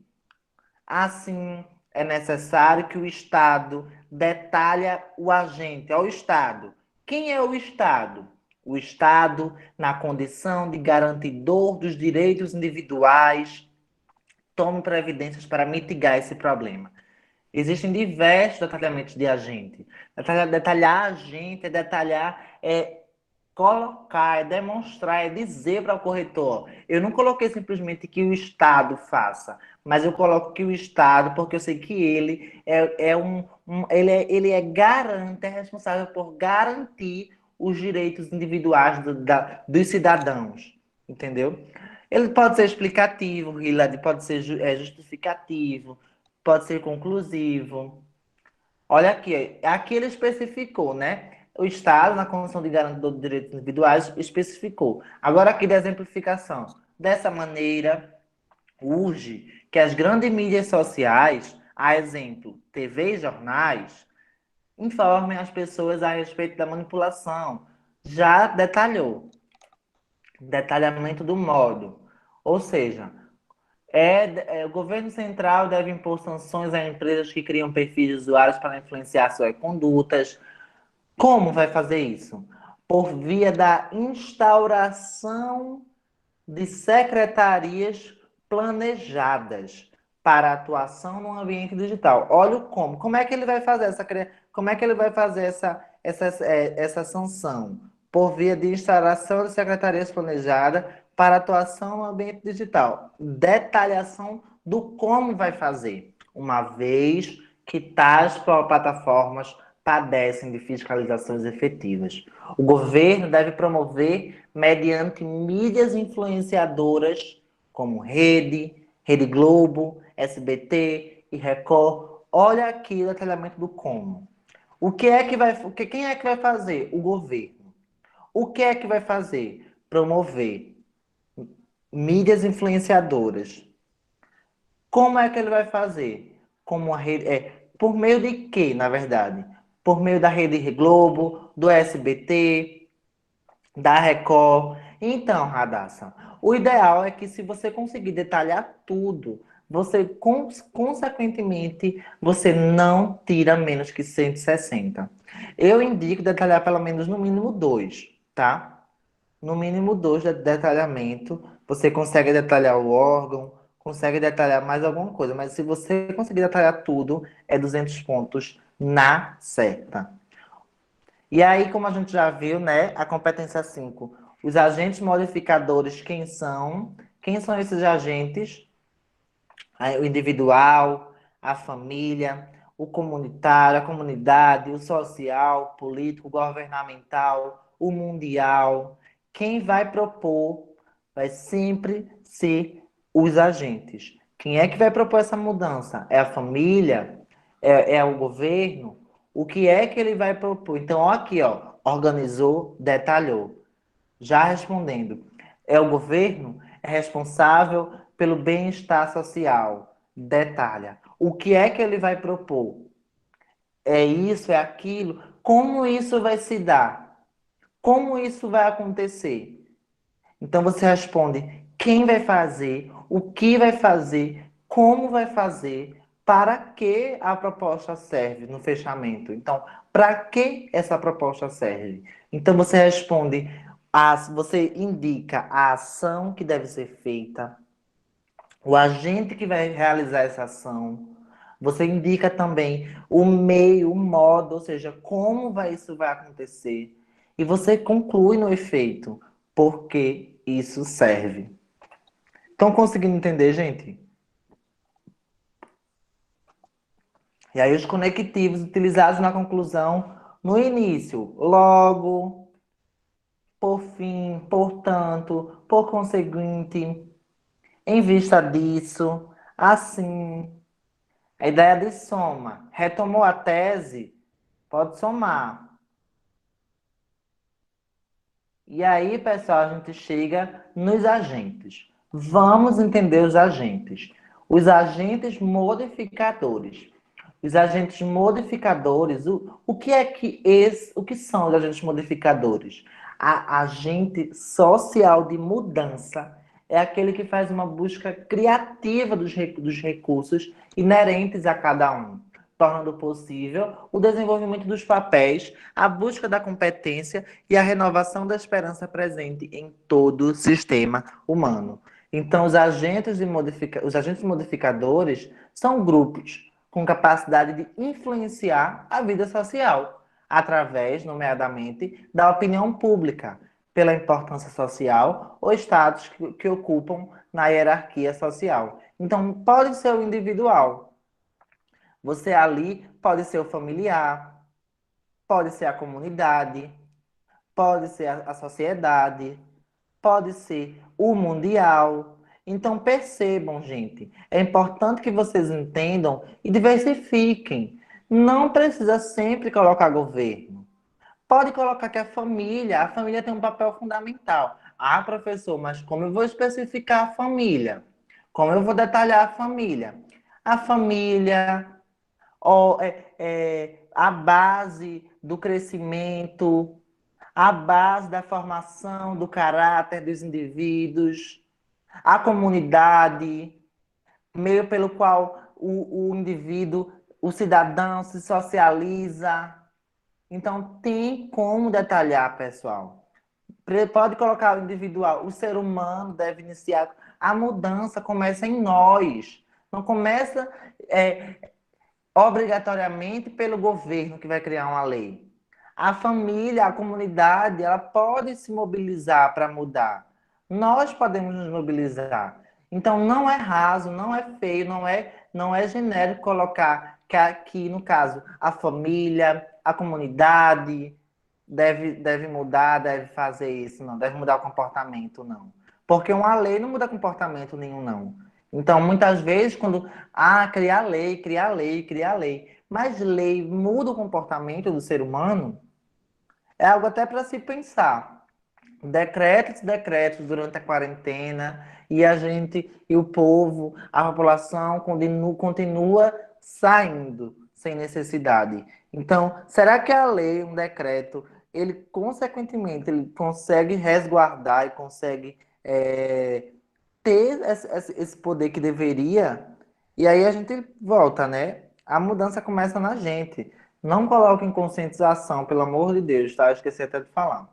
Assim, é necessário que o Estado detalhe o agente, ao Estado. Quem é o Estado? O Estado, na condição de garantidor dos direitos individuais, tome providências para mitigar esse problema. Existem diversos detalhamentos de agente. Detalhar agente é detalhar, colocar, é demonstrar, é dizer para o corretor. Eu não coloquei simplesmente que o Estado faça, mas eu coloco que o Estado, porque eu sei que ele ele é garante, é responsável por garantir os direitos individuais dos cidadãos, entendeu? Ele pode ser explicativo, ele pode ser justificativo, pode ser conclusivo. Olha aqui, aqui ele especificou, né? O Estado, na Convenção de Garantia dos Direitos Individuais, especificou. Agora, aqui da exemplificação. Dessa maneira, urge que as grandes mídias sociais, a exemplo, TV e jornais, informem as pessoas a respeito da manipulação. Já detalhou. Detalhamento do modo. Ou seja, o governo central deve impor sanções a empresas que criam perfis de usuários para influenciar suas condutas. Como vai fazer isso? Por via da instauração de secretarias planejadas para atuação no ambiente digital. Olha como. Como é que ele vai fazer como é que ele vai fazer essa sanção? Por via de instauração de secretarias planejadas para atuação no ambiente digital. Detalhação do como vai fazer, uma vez que tais plataformas padecem de fiscalizações efetivas. O governo deve promover mediante mídias influenciadoras como Rede Globo, SBT e Record. Olha aqui o detalhamento do como. Quem é que vai fazer? O governo. O que é que vai fazer? Promover mídias influenciadoras. Como é que ele vai fazer? Como a rede, por meio de quê, na verdade? Por meio da Rede Globo, do SBT, da Record. Então, Radassa, o ideal é que se você conseguir detalhar tudo, você, consequentemente, você não tira menos que 160. Eu indico detalhar pelo menos no mínimo dois, tá? No mínimo dois de detalhamento. Você consegue detalhar o órgão, consegue detalhar mais alguma coisa, mas se você conseguir detalhar tudo, é 200 pontos na certa. E aí, como a gente já viu, né, a competência 5, os agentes modificadores, quem são? Quem são esses agentes? O individual, a família, o comunitário, a comunidade, o social, político, governamental, o mundial. Quem vai propor vai sempre ser os agentes. Quem é que vai propor essa mudança? É a família? É o governo? O que é que ele vai propor? Então, ó, aqui, ó, organizou, detalhou. Já respondendo, é o governo é responsável pelo bem-estar social. Detalha. O que é que ele vai propor? É isso, é aquilo? Como isso vai se dar? Como isso vai acontecer? Então você responde quem vai fazer, o que vai fazer, como vai fazer, para que a proposta serve no fechamento. Então, para que essa proposta serve? Então você responde, você indica a ação que deve ser feita, o agente que vai realizar essa ação. Você indica também o meio, o modo, ou seja, isso vai acontecer. E você conclui no efeito, porque isso serve. Estão conseguindo entender, gente? E aí os conectivos utilizados na conclusão no início, logo, Por fim, portanto, por conseguinte, em vista disso, assim, a ideia de soma. Retomou a tese? Pode somar. E aí, pessoal, a gente chega nos agentes. Vamos entender os agentes. Os agentes modificadores. Os agentes modificadores, o que é que o que são os agentes modificadores? A agente social de mudança é aquele que faz uma busca criativa dos recursos inerentes a cada um, tornando possível o desenvolvimento dos papéis, a busca da competência e a renovação da esperança presente em todo o sistema humano. Então, os agentes modificadores são grupos com capacidade de influenciar a vida social, através, nomeadamente, da opinião pública, pela importância social ou status que ocupam na hierarquia social. Então, pode ser o individual. Você ali pode ser o familiar, pode ser a comunidade, pode ser a sociedade, pode ser o mundial. Então percebam, gente, é importante que vocês entendam e diversifiquem. Não precisa sempre colocar governo. Pode colocar que a família tem um papel fundamental. Ah, professor, mas como eu vou especificar a família? Como eu vou detalhar a família? A família a base do crescimento, a base da formação do caráter dos indivíduos, a comunidade, meio pelo qual o indivíduo, o cidadão se socializa. Então, tem como detalhar, pessoal. Pode colocar o individual. O ser humano deve iniciar. A mudança começa em nós. Não começa obrigatoriamente pelo governo que vai criar uma lei. A família, a comunidade, ela pode se mobilizar para mudar. Nós podemos nos mobilizar. Então não é raso, não é feio, não é genérico colocar que aqui, no caso, a família, a comunidade deve mudar, deve fazer isso, não, deve mudar o comportamento, não. Porque uma lei não muda comportamento nenhum, não. Então, muitas vezes, quando criar lei, criar lei, criar lei, mas lei muda o comportamento do ser humano, é algo até para se pensar. Decretos, decretos durante a quarentena, e a gente, e o povo, a população continua saindo sem necessidade. Então, será que a lei, um decreto, ele consequentemente ele consegue resguardar e consegue ter esse poder que deveria? E aí a gente volta, né? A mudança começa na gente. Não coloque em conscientização, pelo amor de Deus, tá? Eu esqueci até de falar.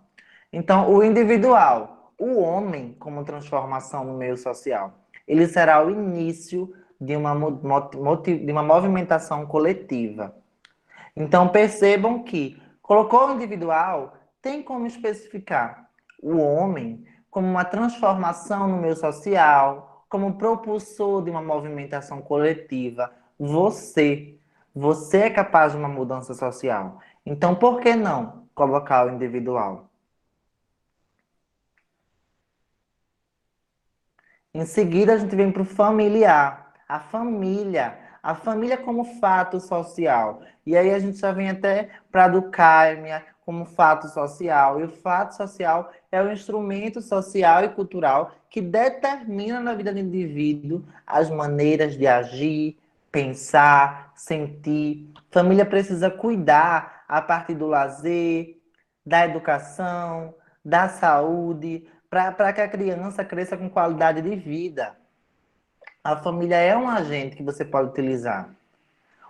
Então, o individual, o homem como transformação no meio social, ele será o início de de uma movimentação coletiva. Então, percebam que colocou o individual, tem como especificar o homem como uma transformação no meio social, como propulsor de uma movimentação coletiva. Você é capaz de uma mudança social. Então, por que não colocar o individual? Em seguida, a gente vem para o familiar. A família como fato social. E aí a gente já vem até para a Durkheim como fato social. E o fato social é o instrumento social e cultural que determina na vida do indivíduo as maneiras de agir, pensar, sentir. Família precisa cuidar a partir do lazer, da educação, da saúde, para que a criança cresça com qualidade de vida. A família é um agente que você pode utilizar.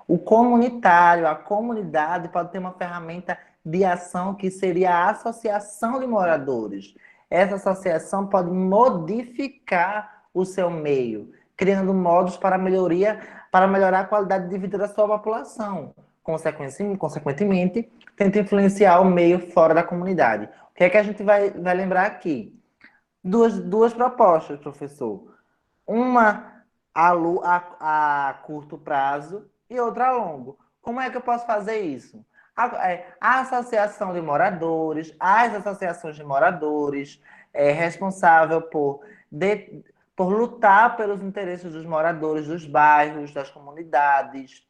O comunitário, a comunidade pode ter uma ferramenta de ação que seria a associação de moradores. Essa associação pode modificar o seu meio, criando modos para melhorar a qualidade de vida da sua população. Consequentemente, tenta influenciar o meio fora da comunidade. O que é que a gente vai lembrar aqui? Duas propostas, professor. Uma a curto prazo e outra a longo. Como é que eu posso fazer isso? A associação de moradores, as associações de moradores, é responsável de, por lutar pelos interesses dos moradores dos bairros, das comunidades,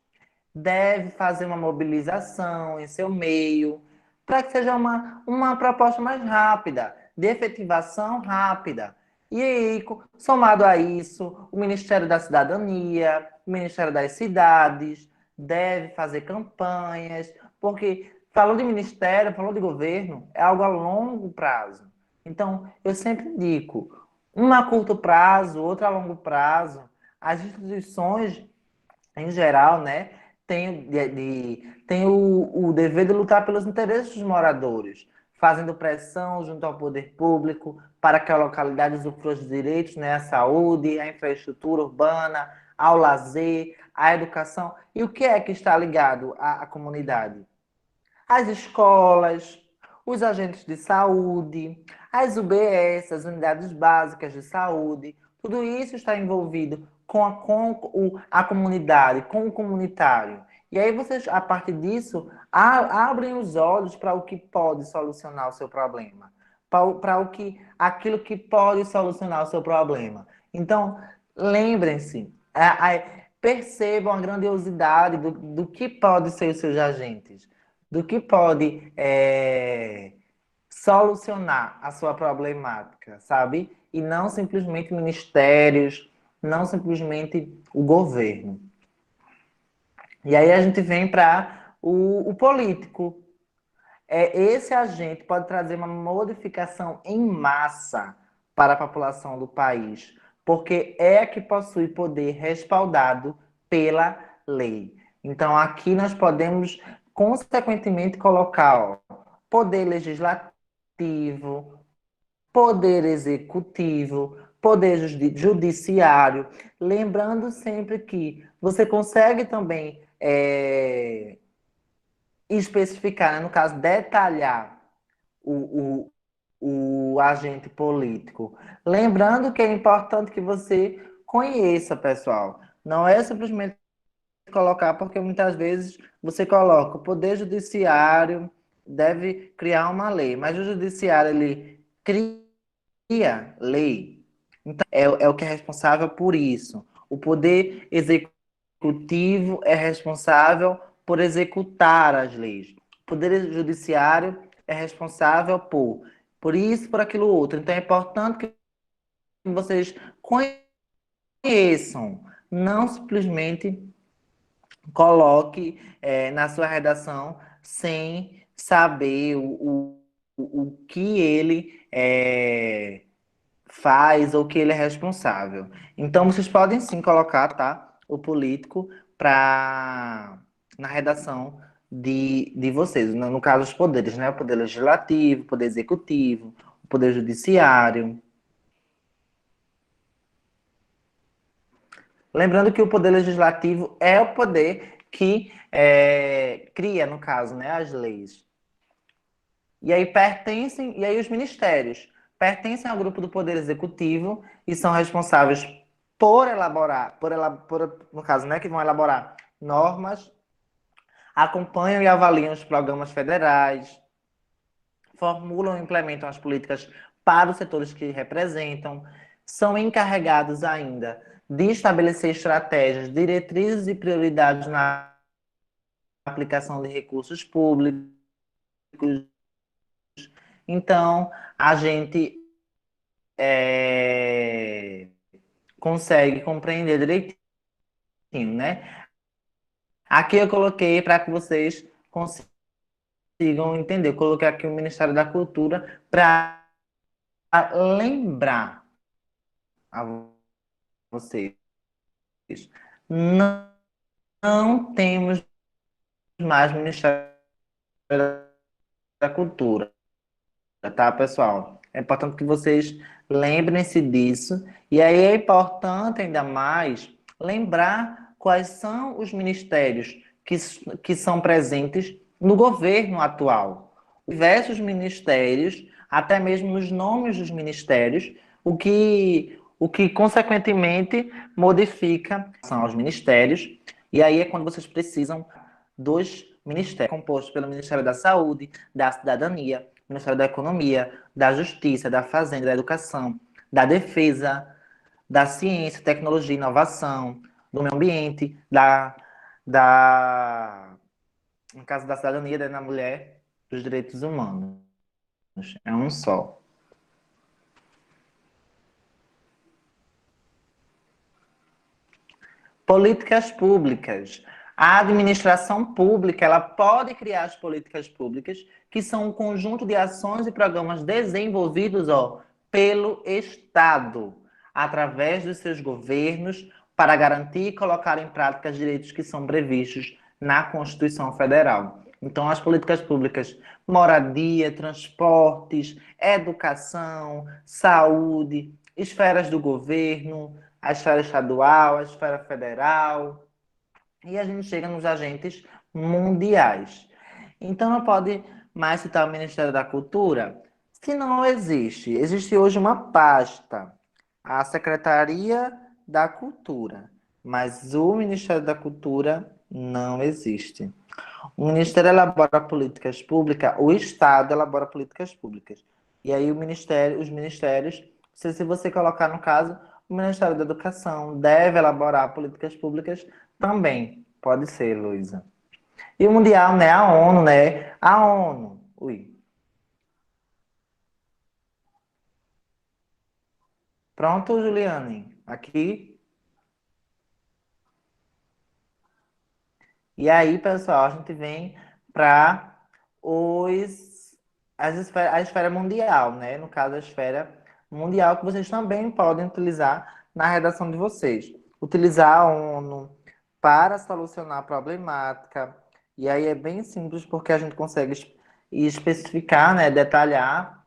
deve fazer uma mobilização em seu meio, para que seja uma proposta mais rápida, de efetivação rápida. E aí, somado a isso, o Ministério da Cidadania, o Ministério das Cidades, deve fazer campanhas, porque falou de ministério, falou de governo, é algo a longo prazo. Então, eu sempre indico, uma a curto prazo, outra a longo prazo, as instituições em geral, né, tem o dever de lutar pelos interesses dos moradores, fazendo pressão junto ao poder público para que a localidade usufrua dos direitos, né, à saúde, à infraestrutura urbana, ao lazer, à educação. E o que é que está ligado à comunidade? As escolas, os agentes de saúde, as UBS, as unidades básicas de saúde, tudo isso está envolvido com a comunidade, com o comunitário. E aí vocês, a partir disso, abrem os olhos para o que pode solucionar o seu problema, para aquilo que pode solucionar o seu problema. Então, lembrem-se, percebam a grandiosidade do que pode ser os seus agentes, do que pode solucionar a sua problemática, sabe? E não simplesmente ministérios, não simplesmente o governo. E aí a gente vem para o político. Esse agente pode trazer uma modificação em massa para a população do país, porque é a que possui poder respaldado pela lei. Então, aqui nós podemos, consequentemente, colocar poder legislativo, poder executivo, poder judiciário, lembrando sempre que você consegue também especificar, né, no caso, detalhar o, o agente político. Lembrando que é importante que você conheça, pessoal. Não é simplesmente colocar, porque muitas vezes você coloca o Poder Judiciário deve criar uma lei, mas o Judiciário ele cria lei. Então, é o que é responsável por isso. O Poder Executivo é responsável por executar as leis. O Poder Judiciário é responsável por isso, por aquilo outro. Então é importante que vocês conheçam, não simplesmente coloque na sua redação sem saber o que ele faz ou que ele é responsável. Então vocês podem sim colocar, tá, o político na redação de vocês, no caso os poderes, né? O poder legislativo, o poder executivo, o poder judiciário. Lembrando que o poder legislativo é o poder que cria, no caso, né, as leis. E aí os ministérios pertencem ao grupo do poder executivo e são responsáveis por elaborar, no caso, né, que vão elaborar normas, acompanham e avaliam os programas federais, formulam e implementam as políticas para os setores que representam, são encarregados ainda de estabelecer estratégias, diretrizes e prioridades na aplicação de recursos públicos. Então, a gente consegue compreender direitinho, né? Aqui eu coloquei para que vocês consigam entender. Eu coloquei aqui o Ministério da Cultura para lembrar a vocês. Não, não temos mais Ministério da Cultura, tá, pessoal? É importante que vocês lembrem-se disso. E aí é importante ainda mais lembrar quais são os ministérios que são presentes no governo atual. Diversos ministérios, até mesmo os nomes dos ministérios, o que consequentemente modifica são os ministérios. E aí é quando vocês precisam dos Ministério composto pelo Ministério da Saúde, da Cidadania, Ministério da Economia, da Justiça, da Fazenda, da Educação, da Defesa, da Ciência, Tecnologia e Inovação, do Meio Ambiente, da no caso da cidadania, da mulher, dos direitos humanos. É um só. Políticas públicas. A administração pública, ela pode criar as políticas públicas, que são um conjunto de ações e programas desenvolvidos, pelo Estado, através dos seus governos, para garantir e colocar em prática os direitos que são previstos na Constituição Federal. Então, as políticas públicas, moradia, transportes, educação, saúde, esferas do governo, a esfera estadual, a esfera federal, e a gente chega nos agentes mundiais. Então não pode mais citar o Ministério da Cultura, se não existe. Existe hoje uma pasta, a Secretaria da Cultura, mas o Ministério da Cultura não existe. O Ministério elabora políticas públicas, o Estado elabora políticas públicas. E aí os ministérios, se você colocar no caso, o Ministério da Educação deve elaborar políticas públicas também. Pode ser, Luísa. E o Mundial, né? A ONU, né? A ONU. Ui. Pronto, Juliane. Aqui. E aí, pessoal, a gente vem para a esfera mundial, né? No caso, a esfera mundial, que vocês também podem utilizar na redação de vocês. Utilizar a ONU para solucionar a problemática. E aí é bem simples, porque a gente consegue especificar, né? Detalhar,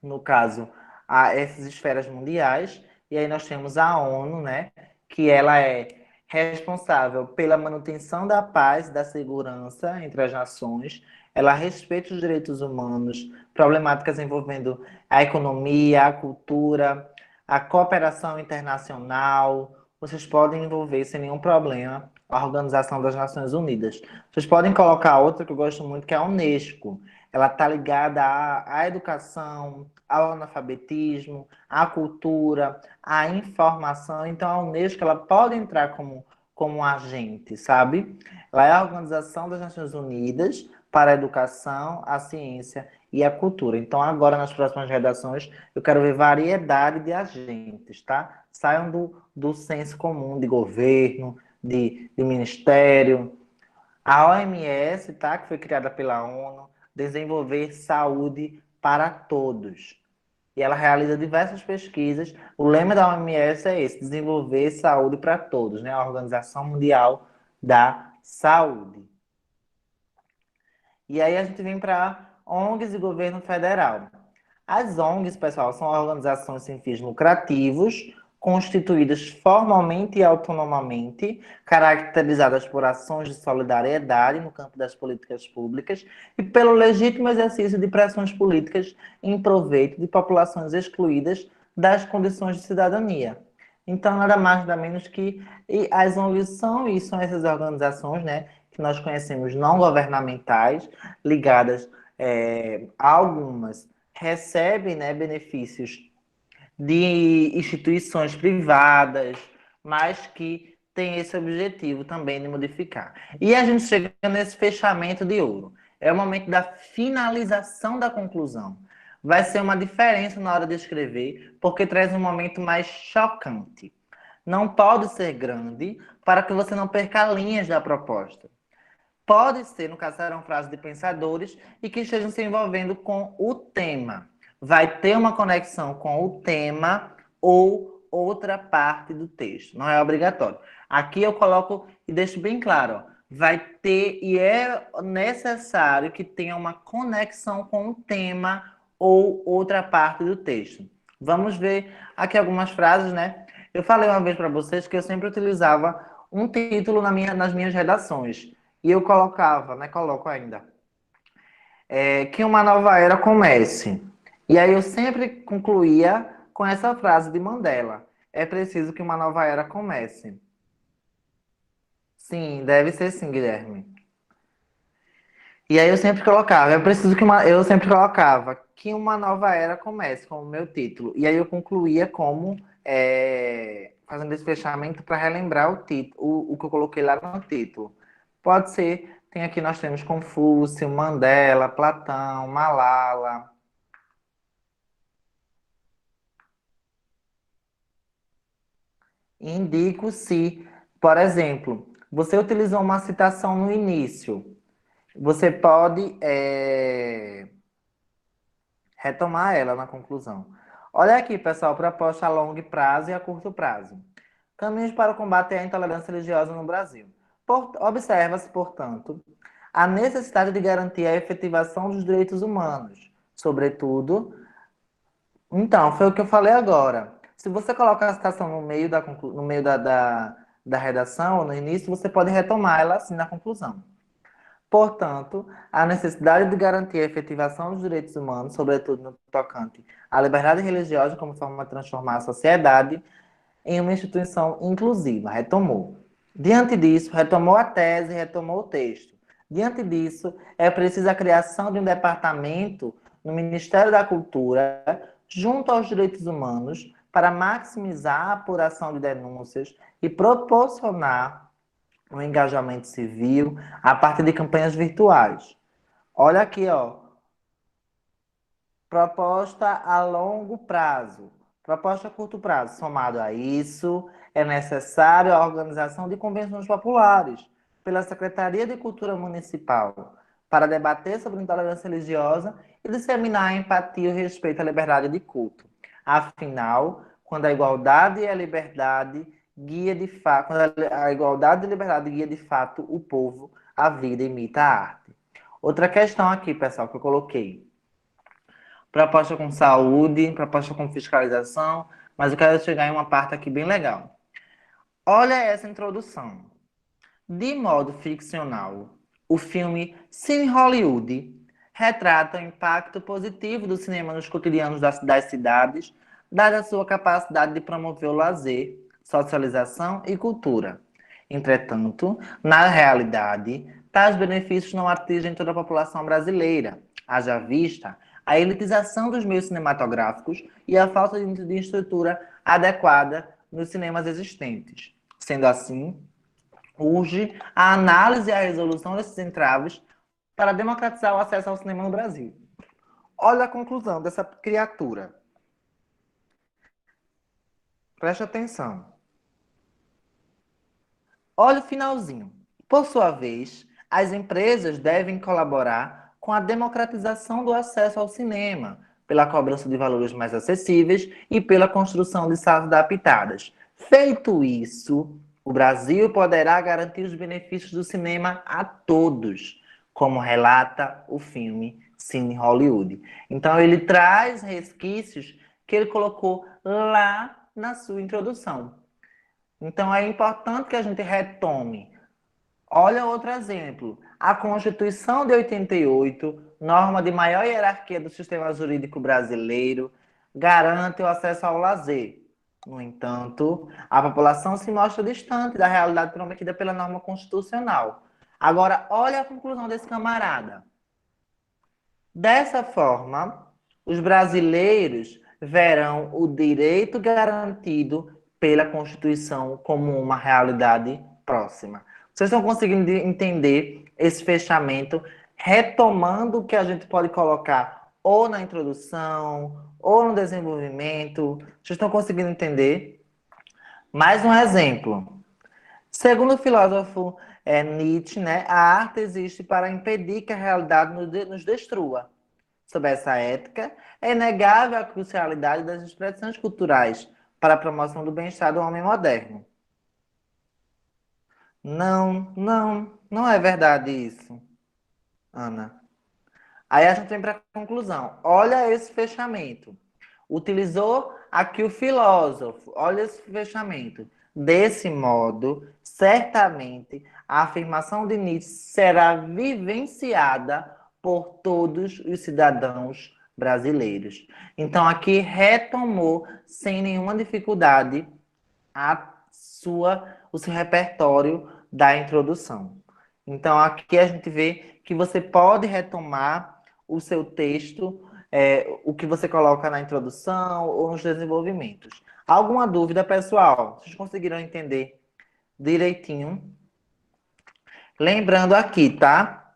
no caso, essas esferas mundiais. E aí nós temos a ONU, né? Que ela é responsável pela manutenção da paz e da segurança entre as nações. Ela respeita os direitos humanos, problemáticas envolvendo a economia, a cultura, a cooperação internacional. Vocês podem envolver sem nenhum problema a Organização das Nações Unidas. Vocês podem colocar outra que eu gosto muito, que é a Unesco. Ela está ligada à educação, ao analfabetismo, à cultura, à informação. Então, a Unesco ela pode entrar como um agente, sabe? Ela é a Organização das Nações Unidas para a Educação, a Ciência e a Cultura. Então, agora, nas próximas redações, eu quero ver variedade de agentes, tá? Saiam do senso comum de governo, de ministério. A OMS, tá? Que foi criada pela ONU, desenvolver saúde para todos. E ela realiza diversas pesquisas. O lema da OMS é esse: desenvolver saúde para todos, né? A Organização Mundial da Saúde. E aí a gente vem para ONGs e governo federal. As ONGs, pessoal, são organizações sem fins lucrativos, constituídas formalmente e autonomamente, caracterizadas por ações de solidariedade no campo das políticas públicas e pelo legítimo exercício de pressões políticas em proveito de populações excluídas das condições de cidadania. Então, nada mais, nada menos que as ONGs são, e são essas organizações, né, que nós conhecemos não governamentais, ligadas algumas recebem, né, benefícios de instituições privadas, mas que têm esse objetivo também de modificar. E a gente chega nesse fechamento de ouro. É o momento da finalização da conclusão. Vai ser uma diferença na hora de escrever, porque traz um momento mais chocante. Não pode ser grande para que você não perca linhas da proposta. Pode ser, no caso, serão frases de pensadores e que estejam se envolvendo com o tema. Vai ter uma conexão com o tema ou outra parte do texto. Não é obrigatório. Aqui eu coloco e deixo bem claro, ó, vai ter e é necessário que tenha uma conexão com o tema ou outra parte do texto. Vamos ver aqui algumas frases, né? Eu falei uma vez para vocês que eu sempre utilizava um título nas minhas redações. E eu colocava, né? Coloco ainda. Que uma nova era comece. E aí eu sempre concluía com essa frase de Mandela. É preciso que uma nova era comece. Sim, deve ser sim, Guilherme. E aí eu sempre colocava que uma nova era comece como meu título. E aí eu concluía como fazendo esse fechamento para relembrar o título, o que eu coloquei lá no título. Pode ser, nós temos Confúcio, Mandela, Platão, Malala. Indico se, por exemplo, você utilizou uma citação no início. Você pode retomar ela na conclusão. Olha aqui, pessoal, proposta a longo prazo e a curto prazo. Caminhos para combater a intolerância religiosa no Brasil. Observa-se, portanto, a necessidade de garantir a efetivação dos direitos humanos, sobretudo. Então, foi o que eu falei agora. Se você coloca a citação no meio da redação, ou no início, você pode retomar ela assim na conclusão. Portanto, a necessidade de garantir a efetivação dos direitos humanos, sobretudo no tocante à liberdade religiosa como forma de transformar a sociedade em uma instituição inclusiva. Retomou. Diante disso, retomou a tese, retomou o texto. Diante disso, é preciso a criação de um departamento no Ministério da Cultura, junto aos direitos humanos, para maximizar a apuração de denúncias e proporcionar um engajamento civil a partir de campanhas virtuais. Olha aqui, ó. Proposta a longo prazo. Proposta a curto prazo. Somado a isso, é necessário a organização de convenções populares pela Secretaria de Cultura Municipal para debater sobre intolerância religiosa e disseminar a empatia e o respeito à liberdade de culto. Afinal, quando a igualdade e a liberdade guia de fato, quando a igualdade e a liberdade guia de fato o povo, a vida imita a arte. Outra questão aqui, pessoal, que eu coloquei proposta com saúde, proposta com fiscalização, mas eu quero chegar em uma parte aqui bem legal. Olha essa introdução. De modo ficcional, o filme Cine Hollywood retrata o impacto positivo do cinema nos cotidianos das cidades, dada a sua capacidade de promover o lazer, socialização e cultura. Entretanto, na realidade, tais benefícios não atingem toda a população brasileira, haja vista a elitização dos meios cinematográficos e a falta de estrutura adequada nos cinemas existentes. Sendo assim, urge a análise e a resolução desses entraves para democratizar o acesso ao cinema no Brasil. Olha a conclusão dessa criatura. Preste atenção. Olha o finalzinho. Por sua vez, as empresas devem colaborar com a democratização do acesso ao cinema, pela cobrança de valores mais acessíveis e pela construção de salas adaptadas. Feito isso, o Brasil poderá garantir os benefícios do cinema a todos, como relata o filme Cine Hollywood. Então, ele traz resquícios que ele colocou lá na sua introdução. Então, é importante que a gente retome. Olha outro exemplo. A Constituição de 88, norma de maior hierarquia do sistema jurídico brasileiro, garante o acesso ao lazer. No entanto, a população se mostra distante da realidade prometida pela norma constitucional. Agora, olha a conclusão desse camarada. Dessa forma, os brasileiros verão o direito garantido pela Constituição como uma realidade próxima. Vocês estão conseguindo entender esse fechamento, retomando o que a gente pode colocar ou na introdução, ou no desenvolvimento? Vocês estão conseguindo entender? Mais um exemplo. Segundo o filósofo Nietzsche, né, a arte existe para impedir que a realidade nos destrua. Sob essa ética, é inegável a crucialidade das expressões culturais para a promoção do bem-estar do homem moderno. Não é verdade isso, Ana. Aí a gente vem para a conclusão. Olha esse fechamento. Utilizou aqui o filósofo. Olha esse fechamento. Desse modo, certamente, a afirmação de Nietzsche será vivenciada por todos os cidadãos brasileiros. Então, aqui retomou, sem nenhuma dificuldade, o seu repertório da introdução. Então, aqui a gente vê que você pode retomar o seu texto, o que você coloca na introdução ou nos desenvolvimentos. Alguma dúvida, pessoal? Vocês conseguiram entender direitinho? Lembrando aqui, tá?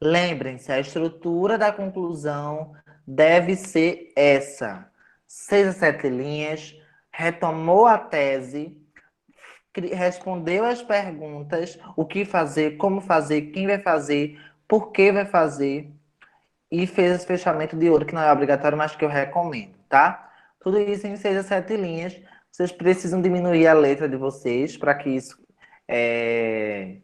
Lembrem-se, a estrutura da conclusão deve ser essa: 6 a 7 linhas, retomou a tese, respondeu as perguntas, o que fazer, como fazer, quem vai fazer, por que vai fazer, e fez esse fechamento de ouro, que não é obrigatório, mas que eu recomendo, tá? Tudo isso em 6 a 7 linhas. Vocês precisam diminuir a letra de vocês para que isso. É,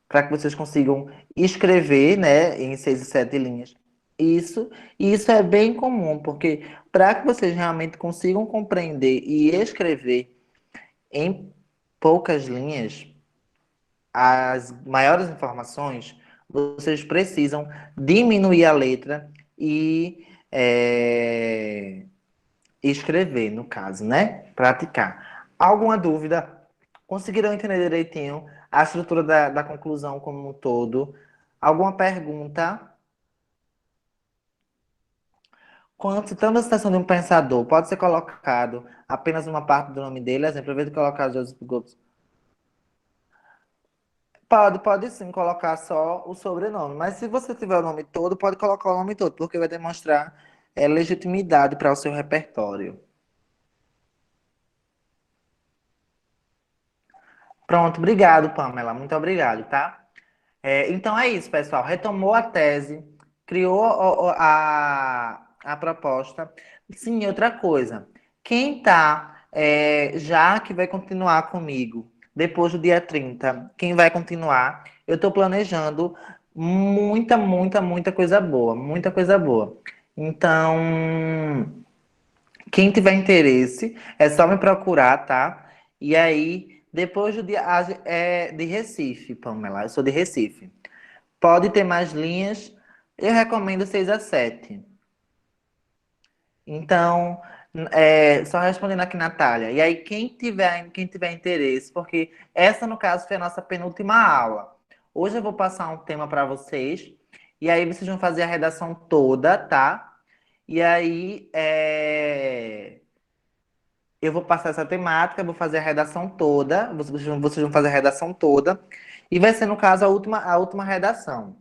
para que vocês consigam escrever, né, em 6 a 7 linhas. Isso, e isso é bem comum, porque para que vocês realmente consigam compreender e escrever em poucas linhas as maiores informações, vocês precisam diminuir a letra e escrever, no caso, né? Praticar. Alguma dúvida? Conseguiram entender direitinho a estrutura da conclusão como um todo? Alguma pergunta? Quando citando a citação de um pensador, pode ser colocado apenas uma parte do nome dele, exemplo, ao invés de colocar Joseph Goebbels. Pode sim colocar só o sobrenome, mas se você tiver o nome todo, pode colocar o nome todo, porque vai demonstrar legitimidade para o seu repertório. Pronto, obrigado, Pamela. Muito obrigado, tá? Então é isso, pessoal. Retomou a tese, criou a proposta. Sim, outra coisa. Quem tá já que vai continuar comigo depois do dia 30, quem vai continuar? Eu estou planejando muita, muita, muita coisa boa. Muita coisa boa. Então, quem tiver interesse, é só me procurar, tá? E aí, depois do dia. De Recife, Pamela. Eu sou de Recife. Pode ter mais linhas. Eu recomendo 6 a 7. Então, só respondendo aqui, Natália. E aí, quem tiver interesse, porque essa, no caso, foi a nossa penúltima aula. Hoje eu vou passar um tema para vocês. E aí, vocês vão fazer a redação toda, tá? E aí, eu vou passar essa temática, vou fazer a redação toda. Vocês vão fazer a redação toda. E vai ser, no caso, a última redação.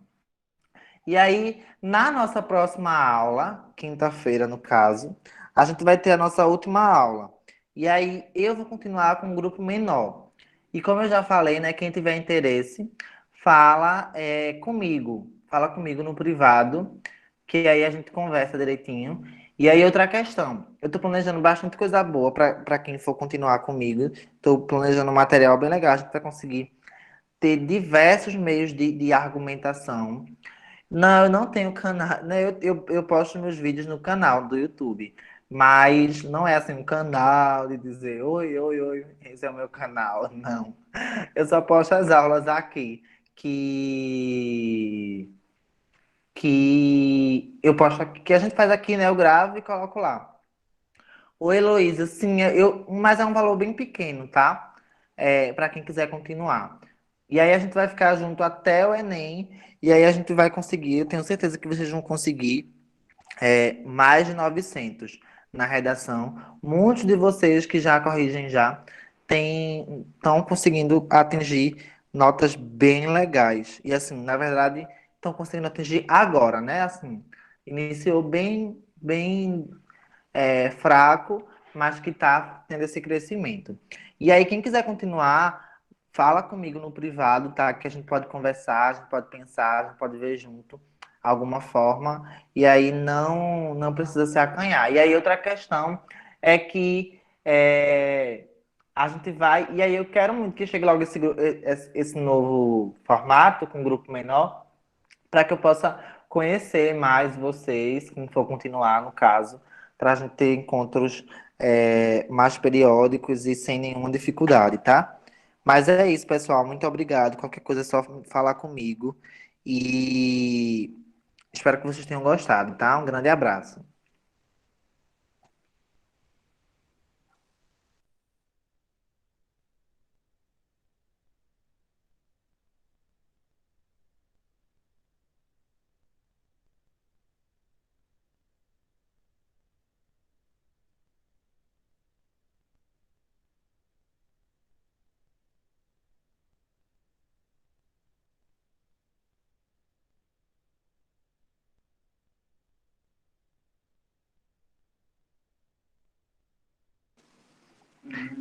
E aí, na nossa próxima aula, quinta-feira, no caso, a gente vai ter a nossa última aula. E aí, eu vou continuar com um grupo menor. E como eu já falei, né, quem tiver interesse, fala comigo. Fala comigo no privado, que aí a gente conversa direitinho. E aí, outra questão. Eu tô planejando bastante coisa boa para quem for continuar comigo. Tô planejando um material bem legal. A gente vai conseguir ter diversos meios de argumentação. Não, eu não tenho canal. Né, eu posto meus vídeos no canal do YouTube. Mas não é assim um canal de dizer oi, oi, oi, esse é o meu canal. Não. Eu só posto as aulas aqui. Que eu posto aqui, que a gente faz aqui, né? Eu gravo e coloco lá. Oi, Heloísa, sim, mas é um valor bem pequeno, tá? Para quem quiser continuar. E aí a gente vai ficar junto até o Enem, e aí a gente vai conseguir, eu tenho certeza que vocês vão conseguir mais de 900 na redação. Muitos de vocês que já corrigem já estão conseguindo atingir notas bem legais. E assim, na verdade, estão conseguindo atingir agora, né? Assim, iniciou bem, bem fraco, mas que está tendo esse crescimento. E aí, quem quiser continuar, fala comigo no privado, tá? Que a gente pode conversar, a gente pode pensar, a gente pode ver junto alguma forma. E aí não precisa se acanhar. E aí, outra questão é que a gente vai. E aí, eu quero muito que chegue logo esse novo formato com um grupo menor, para que eu possa conhecer mais vocês, quem for continuar, no caso, para a gente ter encontros mais periódicos e sem nenhuma dificuldade, tá? Mas é isso, pessoal. Muito obrigado. Qualquer coisa é só falar comigo. E espero que vocês tenham gostado, tá? Um grande abraço.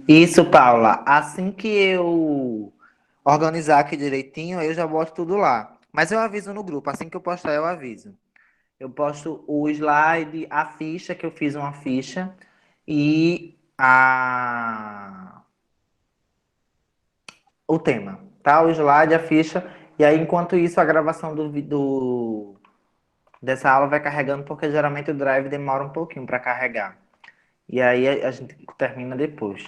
Isso, Paula. Assim que eu organizar aqui direitinho, eu já boto tudo lá. Mas eu aviso no grupo. Assim que eu postar, eu aviso. Eu posto o slide, a ficha, que eu fiz uma ficha, e o tema, tá? O slide, a ficha. E aí, enquanto isso, a gravação dessa aula vai carregando, porque geralmente o Drive demora um pouquinho para carregar. E aí a gente termina depois.